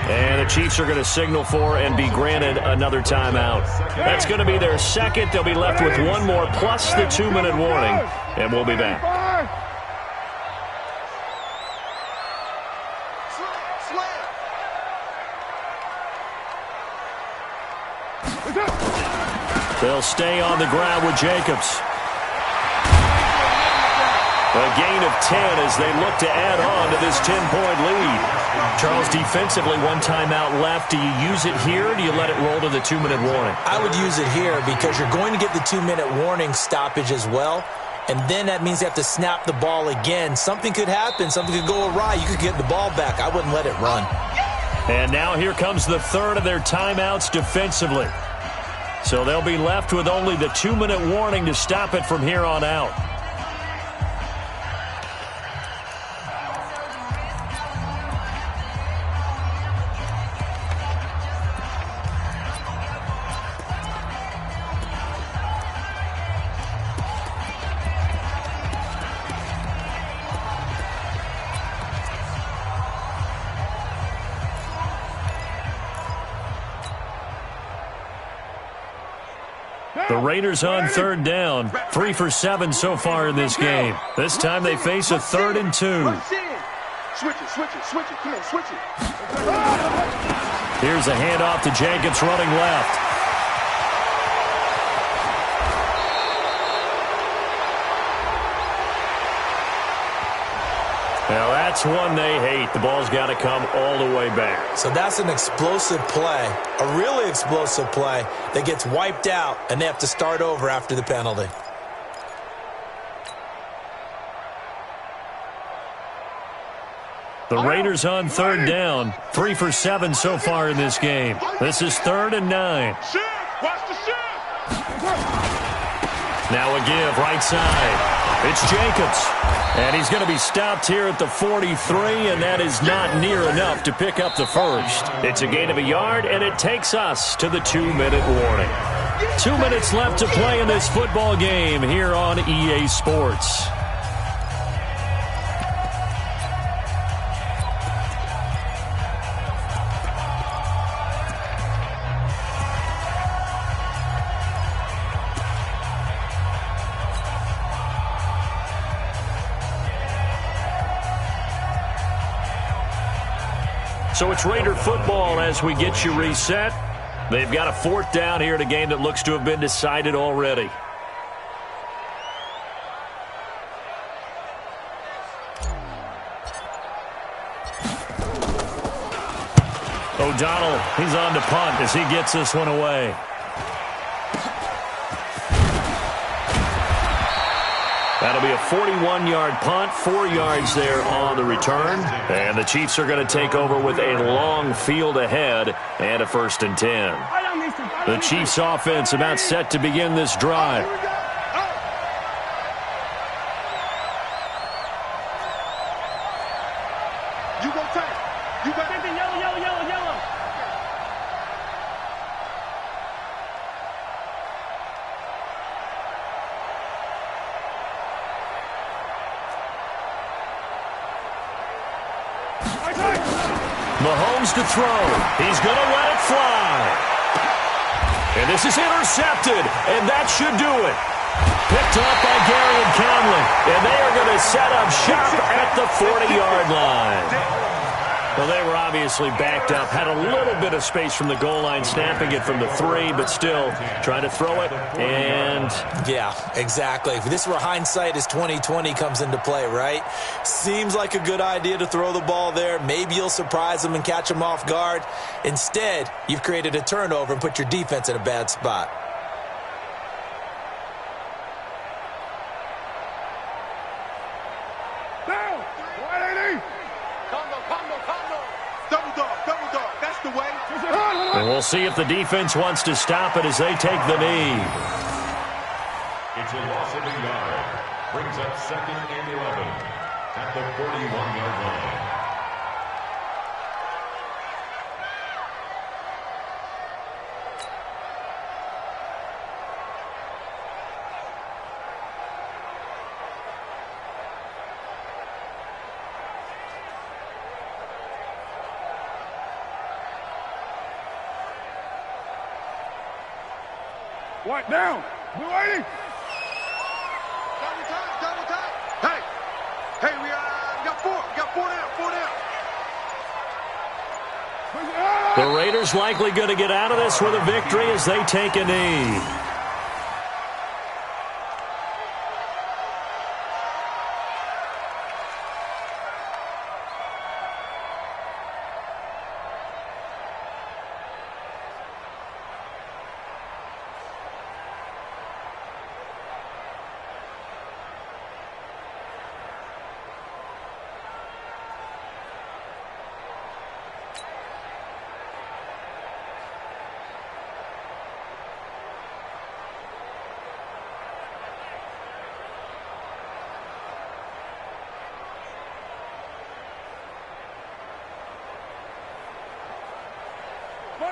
And the Chiefs are going to signal for and be granted another timeout. That's going to be their second. They'll be left with one more plus the 2-minute warning. And we'll be back. They'll stay on the ground with Jacobs. A gain of 10 as they look to add on to this 10-point lead. Charles, defensively, one timeout left. Do you use it here, or do you let it roll to the 2-minute warning?
I would use it here because you're going to get the 2-minute warning stoppage as well. And then that means you have to snap the ball again. Something could happen. Something could go awry. You could get the ball back. I wouldn't let it run.
And now here comes the third of their timeouts defensively. So they'll be left with only the 2-minute warning to stop it from here on out. The Raiders on third down, 3 for 7 so far in this game. This time they face a 3rd and 2.
Switch it, switch it, switch it. Come on, switch it.
Here's a handoff to Jacobs running left. Now that's one they hate. The ball's got to come all the way back.
So that's an explosive play, a really explosive play that gets wiped out, and they have to start over after the penalty.
The Raiders on third down, 3 for 7 so far in this game. This is 3rd and 9.
Shift! Watch the shift!
Now a give right side. It's Jacobs. And he's going to be stopped here at the 43, and that is not near enough to pick up the first. It's a gain of a yard, and it takes us to the 2-minute warning. 2 minutes left to play in this football game here on EA Sports. So it's Raider football as we get you reset. They've got a 4th down here in a game that looks to have been decided already. O'Donnell, he's on to punt as he gets this one away. That'll be a 41-yard punt, 4 yards there on the return. And the Chiefs are going to take over with a long field ahead and a 1st and 10. The Chiefs offense about set to begin this drive.
You go tight.
You got it. Yellow.
Mahomes to throw. He's going to let it fly. And this is intercepted, and that should do it. Picked up by Gary and Conley, and they are going to set up shop at the 40-yard line. Well, they were obviously backed up, had a little bit of space from the goal line, snapping it from the 3, but still trying to throw it, and...
Yeah, exactly. This is where hindsight is 20/20 comes into play, right? Seems like a good idea to throw the ball there. Maybe you'll surprise them and catch them off guard. Instead, you've created a turnover and put your defense in a bad spot.
Down. 180.
Combo. Double dog. That's the way.
And we'll see if the defense wants to stop it as they take the knee.
It's a loss of a yard. Brings up 2nd and 11 at the 41-yard line.
What down? 280.
Double time. Hey, we got 4. We got 4 down.
The Raiders likely going to get out of this with a victory as they take a knee.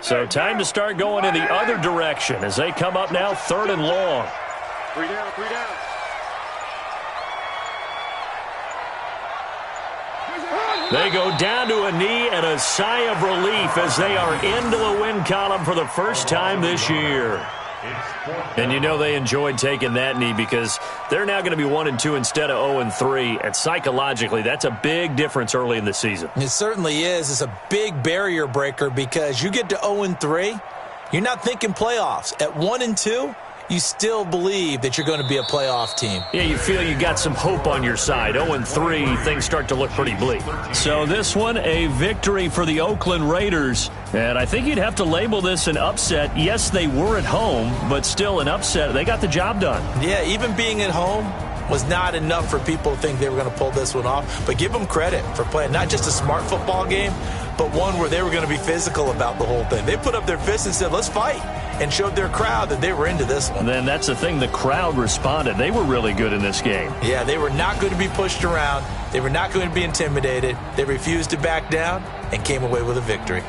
So time to start going in the other direction as they come up now 3rd and long.
3 down.
They go down to a knee and a sigh of relief as they are into the win column for the first time this year. And you know they enjoyed taking that knee because they're now going to be 1-2 instead of 0-3. And psychologically, that's a big difference early in the season.
It certainly is. It's a big barrier breaker because you get to 0-3, you're not thinking playoffs. At 1-2, you still believe that you're going to be a playoff team.
Yeah, you feel you got some hope on your side. 0-3, things start to look pretty bleak. So this one, a victory for the Oakland Raiders. And I think you'd have to label this an upset. Yes, they were at home, but still an upset. They got the job done.
Yeah, even being at home was not enough for people to think they were going to pull this one off. But give them credit for playing not just a smart football game, but one where they were going to be physical about the whole thing. They put up their fists and said, let's fight, and showed their crowd that they were into this one.
And then that's the thing, the crowd responded. They were really good in this game.
Yeah, they were not going to be pushed around. They were not going to be intimidated. They refused to back down and came away with a victory.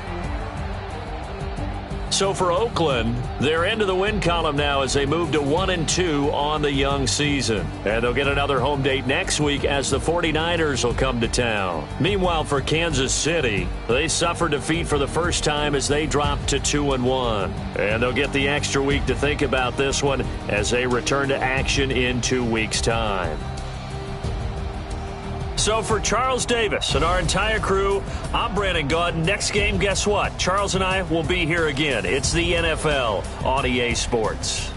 So for Oakland, they're into the win column now as they move to 1-2 on the young season. And they'll get another home date next week as the 49ers will come to town. Meanwhile, for Kansas City, they suffered defeat for the first time as they dropped to 2-1. And they'll get the extra week to think about this one as they return to action in 2 weeks' time. So for Charles Davis and our entire crew, I'm Brandon Gaudin. Next game, guess what? Charles and I will be here again. It's the NFL on EA Sports.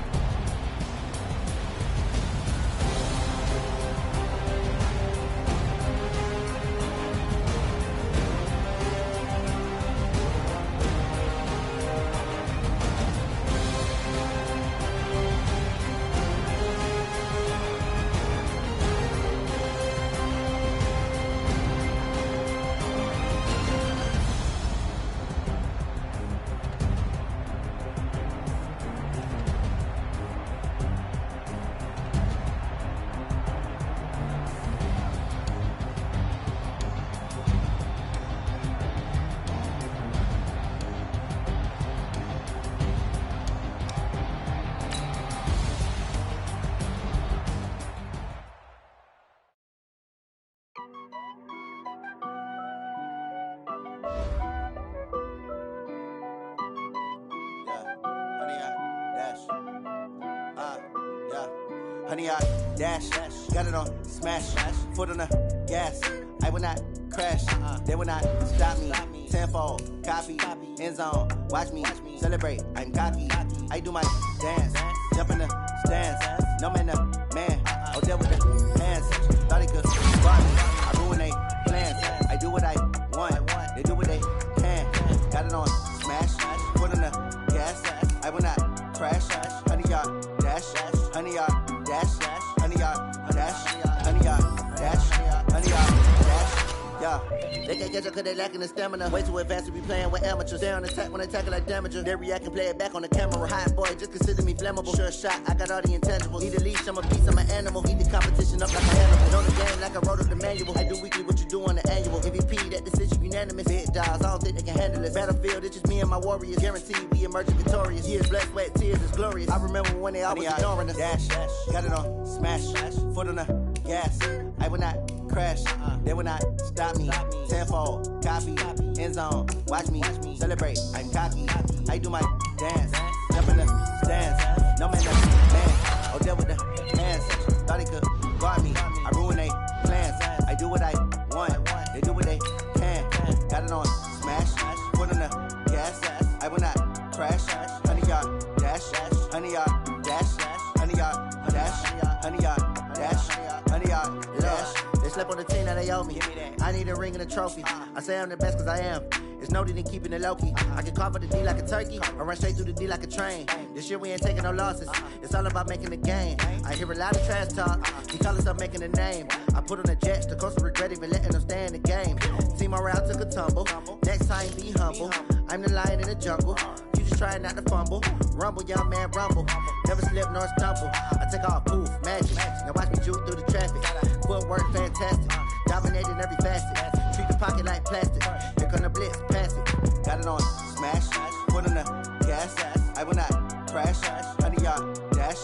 100-yard dash. Got it on smash. Foot on the gas. I will not crash. They will not stop me. Tenfold, copy, end zone. Watch me celebrate. I'm cocky. I do my dance. Jump in the stands. No man, man. Oh, there with the hands. Thought he could guard me. I ruin they plans. I do what I want. They do what they can. Got it on smash. Foot on the gas. I will not crash. 100-yard dash. 100-yard dash. 100-yard dash. 100-yard dash. 100-yard dash. Yeah, they can't catch up cause they lacking the stamina. Way too advanced to be playing with amateurs. Stay on attack when I tackle like damager. They react and play it back on the camera. Hot boy, just consider me flammable. Sure shot, I got all the intangibles. Need a leash, I'm a beast, I'm an animal. Eat the competition up like an animal. Know the game like I wrote up the manual. I do weekly what you do on the annual. MVP, that decision unanimous. Big dogs, I don't think they can handle it. Battlefield, it's just me and my warriors. Guaranteed we emerging victorious. Years, blood, sweat, tears, it's glorious. I remember when they always ignoring us. Dash, got it on smash. Foot on the gas. I will not crash. They will not stop me. Tenfold, copy, end zone. Watch me celebrate. I'm cocky. I do my dance. Jump in the stands. No man, man. Oh, there with the hands. Thought he could guard me. I ruin they plans. I do what I want. They do what they can. Got it on smash. Foot on the gas. I will not crash. 100-yard dash. 100-yard dash. 100-yard dash. 100-yard dash. 100-yard dash. They slept on the team that they owe me. I need a ring and a trophy. I say I'm the best cause I am. It's noted in keeping it low-key. I can carve up the D like a turkey or run straight through the D like a train. This year we ain't taking no losses. It's all about making the game. I hear a lot of trash talk. He call us up making a name. I put on the Jets. The coach will regret even letting them stay in the game. Team morale took a tumble. Next time be humble. I'm the lion in the jungle. You just trying not to fumble. Rumble, young man, rumble. Never slip nor stumble. I take off, poof, magic. Now watch me juke through the traffic. Footwork fantastic. Dominating every facet. Treat the pocket like plastic. Here come the blitz, pass it. Got it on smash. Foot on the gas. I will not crash. 100-yard dash.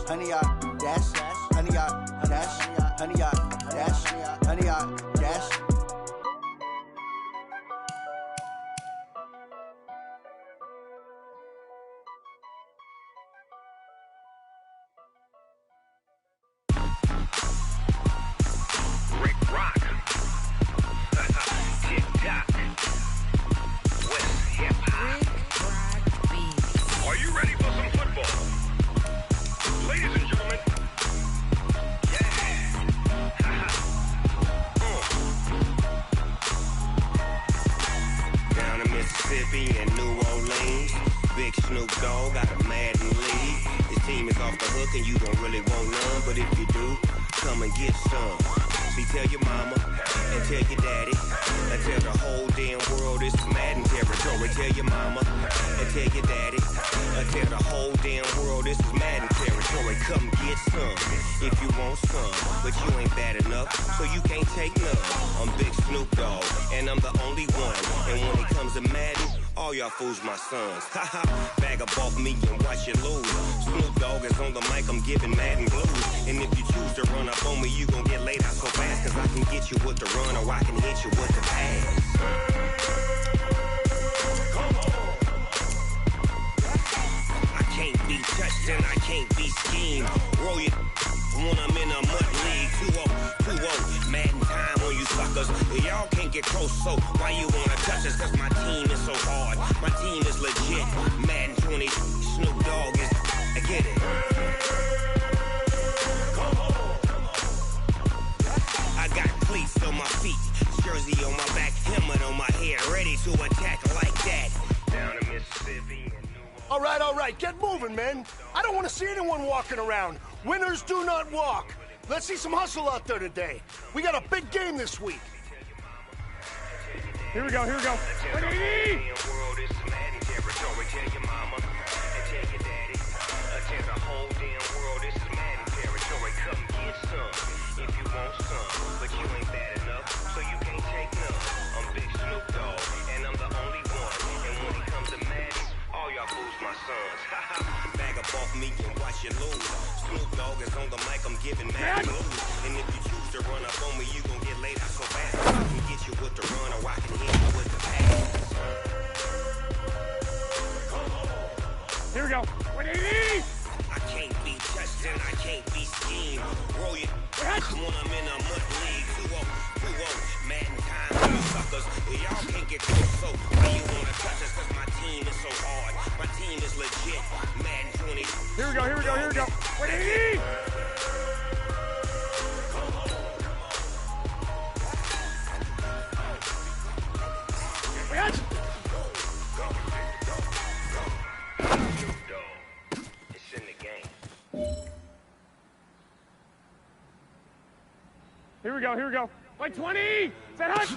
100-yard dash. 100-yard dash. 100-yard dash. 100-yard dash.
And New Orleans, Big Snoop Dogg got a Madden league. His team is off the hook and you don't really want none, but if you do, come and get some. See, tell your mama and tell your daddy and tell the whole damn world this is Madden territory. Tell your mama and tell your daddy and tell the whole damn world this is Madden territory. Come get some if you want some, but you ain't bad enough, so you can't take none. I'm Big Snoop Dogg and I'm the only one, and when it comes to Madden, all y'all fools my sons. Haha, bag up off me and watch you lose. Snoop Dogg is on the mic, I'm giving Madden blues. And if you choose to run up on me, you gon' get laid out so fast, cause I can get you with the run or I can hit you with the pass. Come on. I can't be touched and I can't be schemed. Roll it when I'm in a mud league. 2-0, Madden time on you suckers. Y'all can't get close, so why you wanna touch us? Cause my team is so hard, my team is legit. Madden 20, Snoop Dogg is, I get it. Come on. I got cleats on my feet, jersey on my back, helmet on my head, ready to attack like that. Down in Mississippi and New Orleans.
All right, get moving, man. I don't want to see anyone walking around. Winners do not walk. Let's see some hustle out there today. We got a big game this week.
Here we go.
Bag up off me and watch you lose. Snoop Dogg is on the mic, I'm giving Madden blues. And if you choose to run up on me, you gon' get laid out so fast. I can get you with the run or I can hit you with the pass. Come on.
Here we go.
I can't be touched and I can't be schemed. When I'm in a mud league, who won't? Madden time for you suckers. Y'all can't get close, so why you wanna touch us? Cause my team is so hard. My team is legit. Madden 20.
Here we go, here we go, here we go. Wait!
It's in the game.
Here we go, here we go. Wait, 20! Set hut!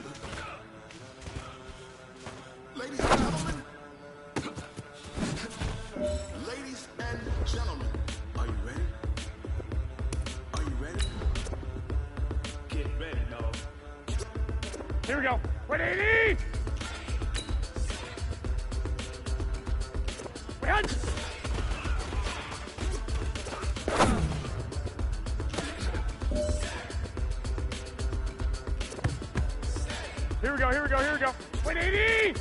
Ladies and gentlemen. Ladies and gentlemen. Are you ready? Are you ready? Get ready, dog.
Here we go. Wait, 80! Wait, hut! Here we go, here we go, here we go. Wait, 80!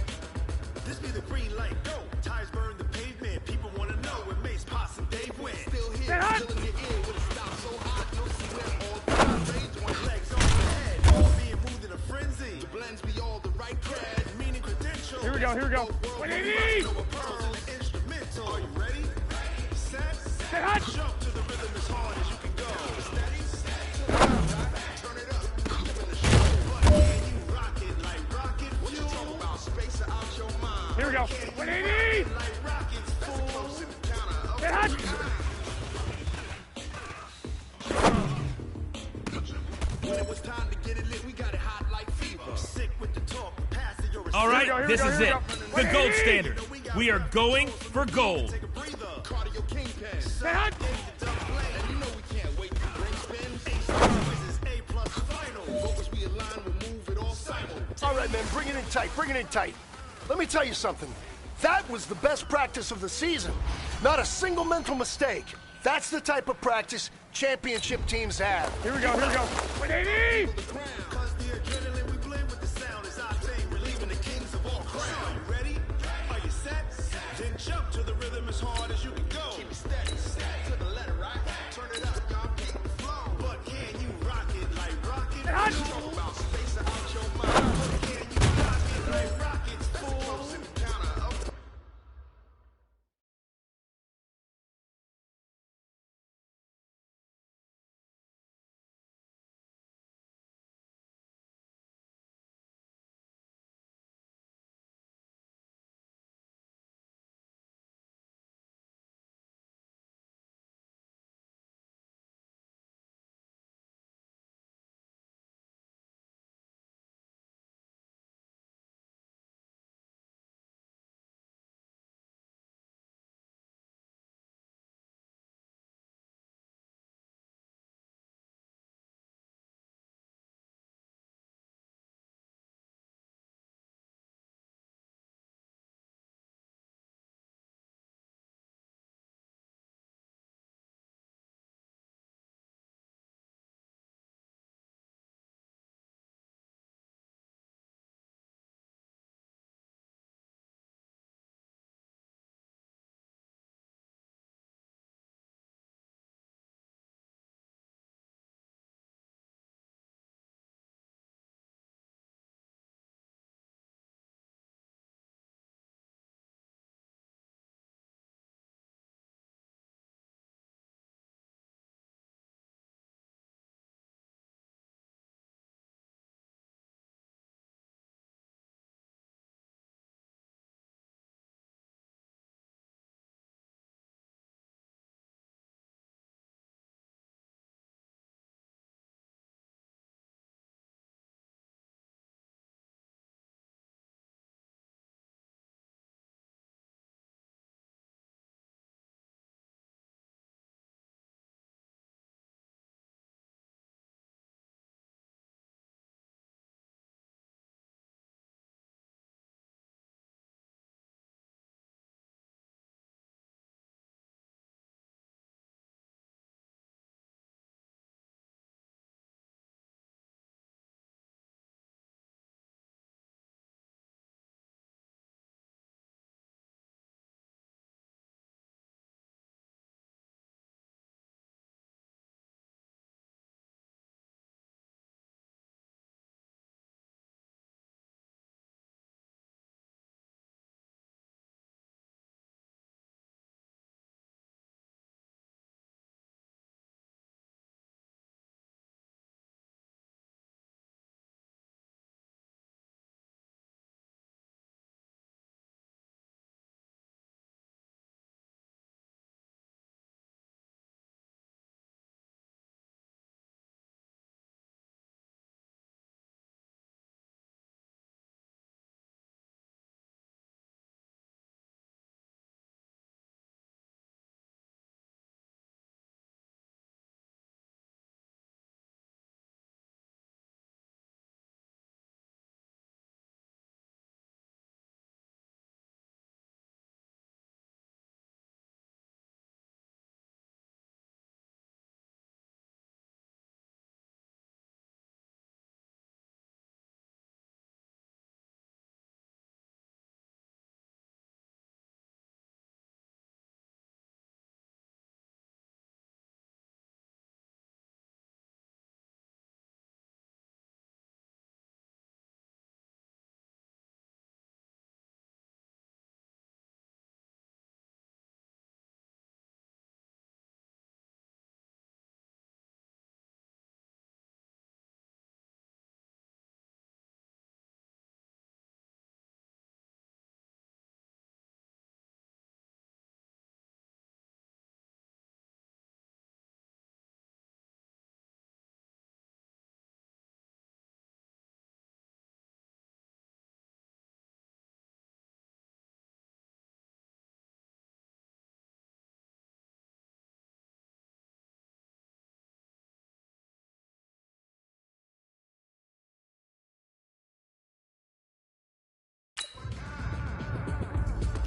This be the green light, go. Tires burn the pavement. People want to know where Mace, Potts, and Dave went. Still here,
Say hi.
still in your ear with a stop so hot. No see where all the range, one legs on the head. All being moved in a frenzy. The blends be all the right cred, meaning credentials.
Here we go, here we go. Wait, 80!
Instrumental. Are you ready? Set.
Say hi.
Jump to the rhythm as hard as you can go. Steady. Turn it up. Giving the show. But can you rock it like rocket fuel? What you talking about? Space out your mind.
Here we go. Wait, 80!
Like rockets, fool. Close in the counter.
Say hut!
When it was time to get it lit, we got it hot like fever. Sick with the talk, pass it, you're a
All right,
Here we go,
this
here
is
we
it.
go,
The
here we
gold
go.
standard. We are going for gold.
Take a breather. Cardio kingpin.
Say hut!
The dumb play, and you know we can't wait to bring spin. A-stars is A+ final. Focus, we align, we'll move it all simul.
All right, man, bring it in tight, bring it in tight. Let me tell you something. That was the best practice of the season. Not a single mental mistake. That's the type of practice championship teams have.
Here we go, here we go. Wait, 80!
Cause the adrenaline we blend with the sound is our thing. Relieving the kings of all crowns. Are you ready? Are you set? Then jump to the rhythm as hard as you can go. Keep it steady, steady to the letter, right? Turn it up, y'all keep the flow. But can you rock it like rocket? Talk about space out your mind. But can you rock it like rockets? Close in the counter.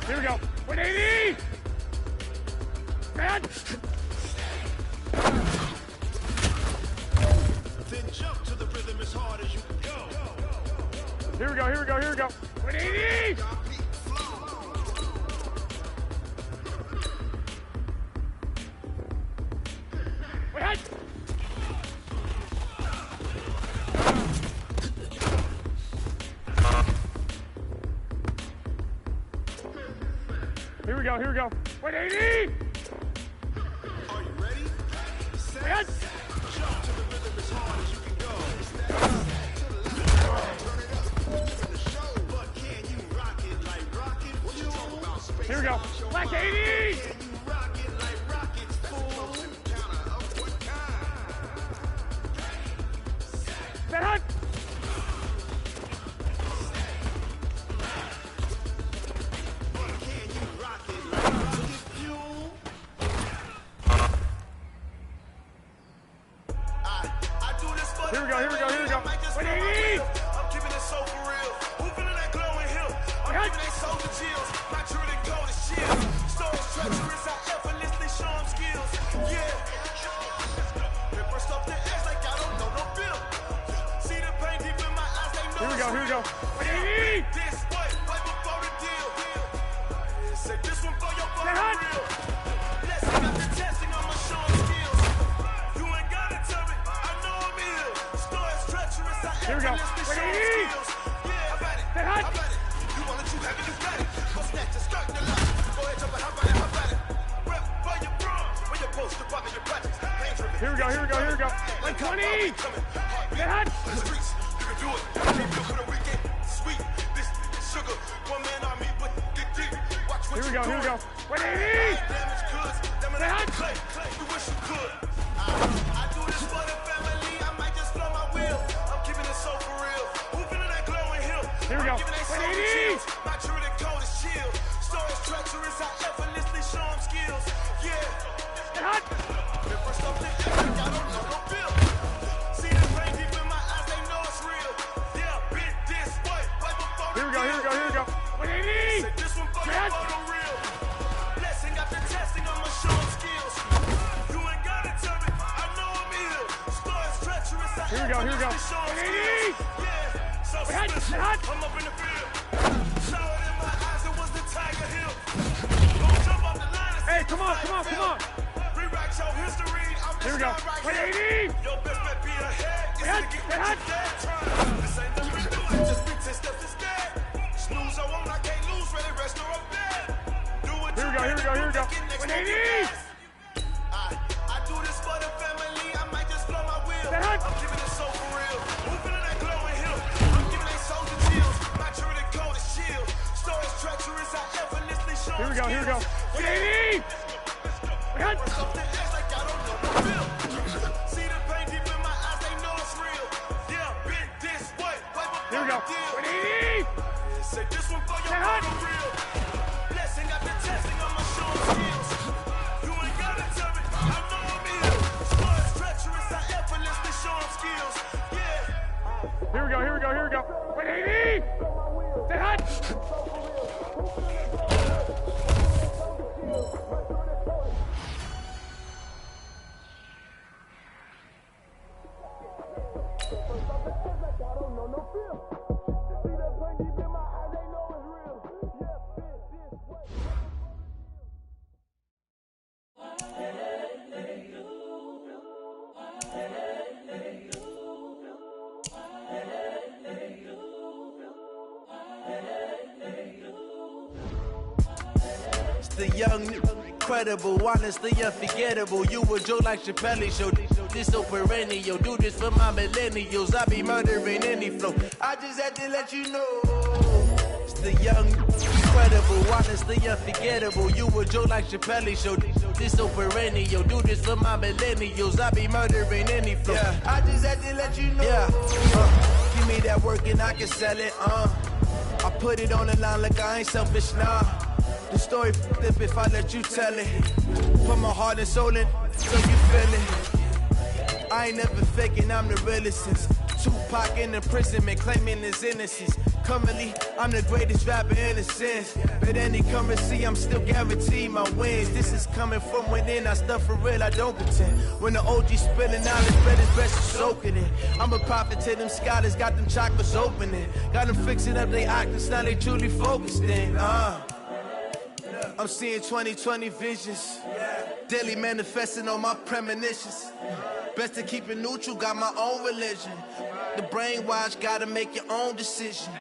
Here we go. 180! Man!
Then jump to the rhythm as hard as you can go.
Here we go, here we go, here we go. 180! Wait, here we go, here we go. 180!
Are you ready? Set.
Yes.
Jump to the rhythm as hard as you can go. Turn it up. Giving the show. But can you rock it like rocket? What you talking about? Space.
Here we go. Black 80!
Can you rock it like rockets? Fool. Counter of what kind?
Set hut!
But can you rock it like rocket fuel? I do this for
Here we go, here we go, here we go. 180!
I'm keeping it so for real. Who feeling that glowing hill? I'm
Yes.
giving they soldier chills. My true to go to shield. Stories treacherous, I effortlessly show them skills. Yeah. Ripper stuff the edge like I don't know no bill. See the pain deep in my eyes, they know.
Here we go, here we go. 180!
This way, right before the deal. Say this one for your
Set hut.
real. Blessing after testing, I'ma show them skills. You ain't gotta tell me, I know I'm ill. Stories treacherous, I
Here we go.
effortlessly show them
180!
skills. Yeah, I got it.
Set hut.
I got it. You want it, you have it, you got it. Go snatch it, start the line. Go ahead, jump it, how about it, how about it? Rep for your bro, for your post, your pocket, your projects. Pain driven.
Here we go, here we go, here we go. 120! Set hut!
The streets, you can do it. Keep you for the weekend. Sweet, this sugar. One man on me, but get deep. Watch what
Here we
you
go, here we go.
doing.
180!
Damage goods, damage
Set hut.
clay. You wish you could. I do this for the family. I might just blow my wheel. I'm keeping it so for real. Who feeling that glowing hill?
Here we go.
I'm giving they soldier
180!
chills. My true to code is chill. Stories treacherous, I effortlessly show them skills. Yeah.
Set hut!
Ripper stuff the edge like I don't know no bill. See the pain deep in my eyes, they know it's real. Yeah, bit this way, right before the
Here we go, here we go, here we go. 180!
Say this one for
Set
your
hut!
photo real. Blessing after testing, I'ma show them skills. You ain't gotta tell me, I know I'm ill. Stories treacherous, I
Here we go, here we go.
effortlessly show 'em
180!
skills. Yeah, so
Set hut, set hut!
I'm up in the field. Saw it in my eyes, it was the Tiger Hill. Gonna jump off the line and
Hey,
see
come
the
on,
flag
come on, come
field.
on.
Rewrite your history, I'm
Here we
just
go.
not right
180!
here. Your best bet be ahead. It's
Set,
to get
set.
what you dead trying. This ain't nothing to do, it's just be 10 steps instead. Snooze, I won't, I can't lose, ready, rest, or I'm dead. Do what
Here we go,
you
here we go,
gotta
here we
do,
go.
get next,
180!
I do this for the family, I might just blow my wheel.
Set hut.
I'm giving it so for real. Who feeling that glowing hill? I'm giving they soldier chills. My true to code is chill. Stories treacherous, I effortlessly show
Here we go, here we go. 180! Set hut!
Off the edge like I don't know no bill. See the pain deep in my eyes, they know it's real. Yeah, bit this way, right before
Here we go.
the deal.
180!
Say this one for your
Set hut.
photo real. Blessing after testing, I'ma show 'em skills. You ain't gotta tell me, I know I'm ill. Stories treacherous, I effortlessly show 'em skills. Yeah.
Here we go, here we go, here we go. 180! Set hut!
The young, incredible, honestly unforgettable. You a Joe like Chappelle show. This so perennial. Do this for my millennials. I be murdering any flow. I just had to let you know. It's the young, incredible, honestly unforgettable. You a Joe like Chappelle show. This so perennial. Do this for my millennials. I be murdering any flow. Yeah. I just had to let you know. Yeah. Give me that work and I can sell it. I put it on the line like I ain't selfish, nah. The story flip if I let you tell it. Put my heart and soul in, so you feel it. I ain't never faking, I'm the realest since Tupac in imprisonment, claiming his innocence.
Currently, I'm the greatest rapper in a sense. But any currency, I'm still guaranteed my wins. This is coming from within, I stuff for real, I don't pretend. When the OG spilling knowledge, bread is best to soak it in. I'm a prophet to them scholars, got them chakras opening. Got them fixing up their octaves, now they truly focused in. I'm seeing 2020 visions. Daily manifesting on my premonitions. Best to keep it neutral, got my own religion. The brainwash, gotta make your own decision.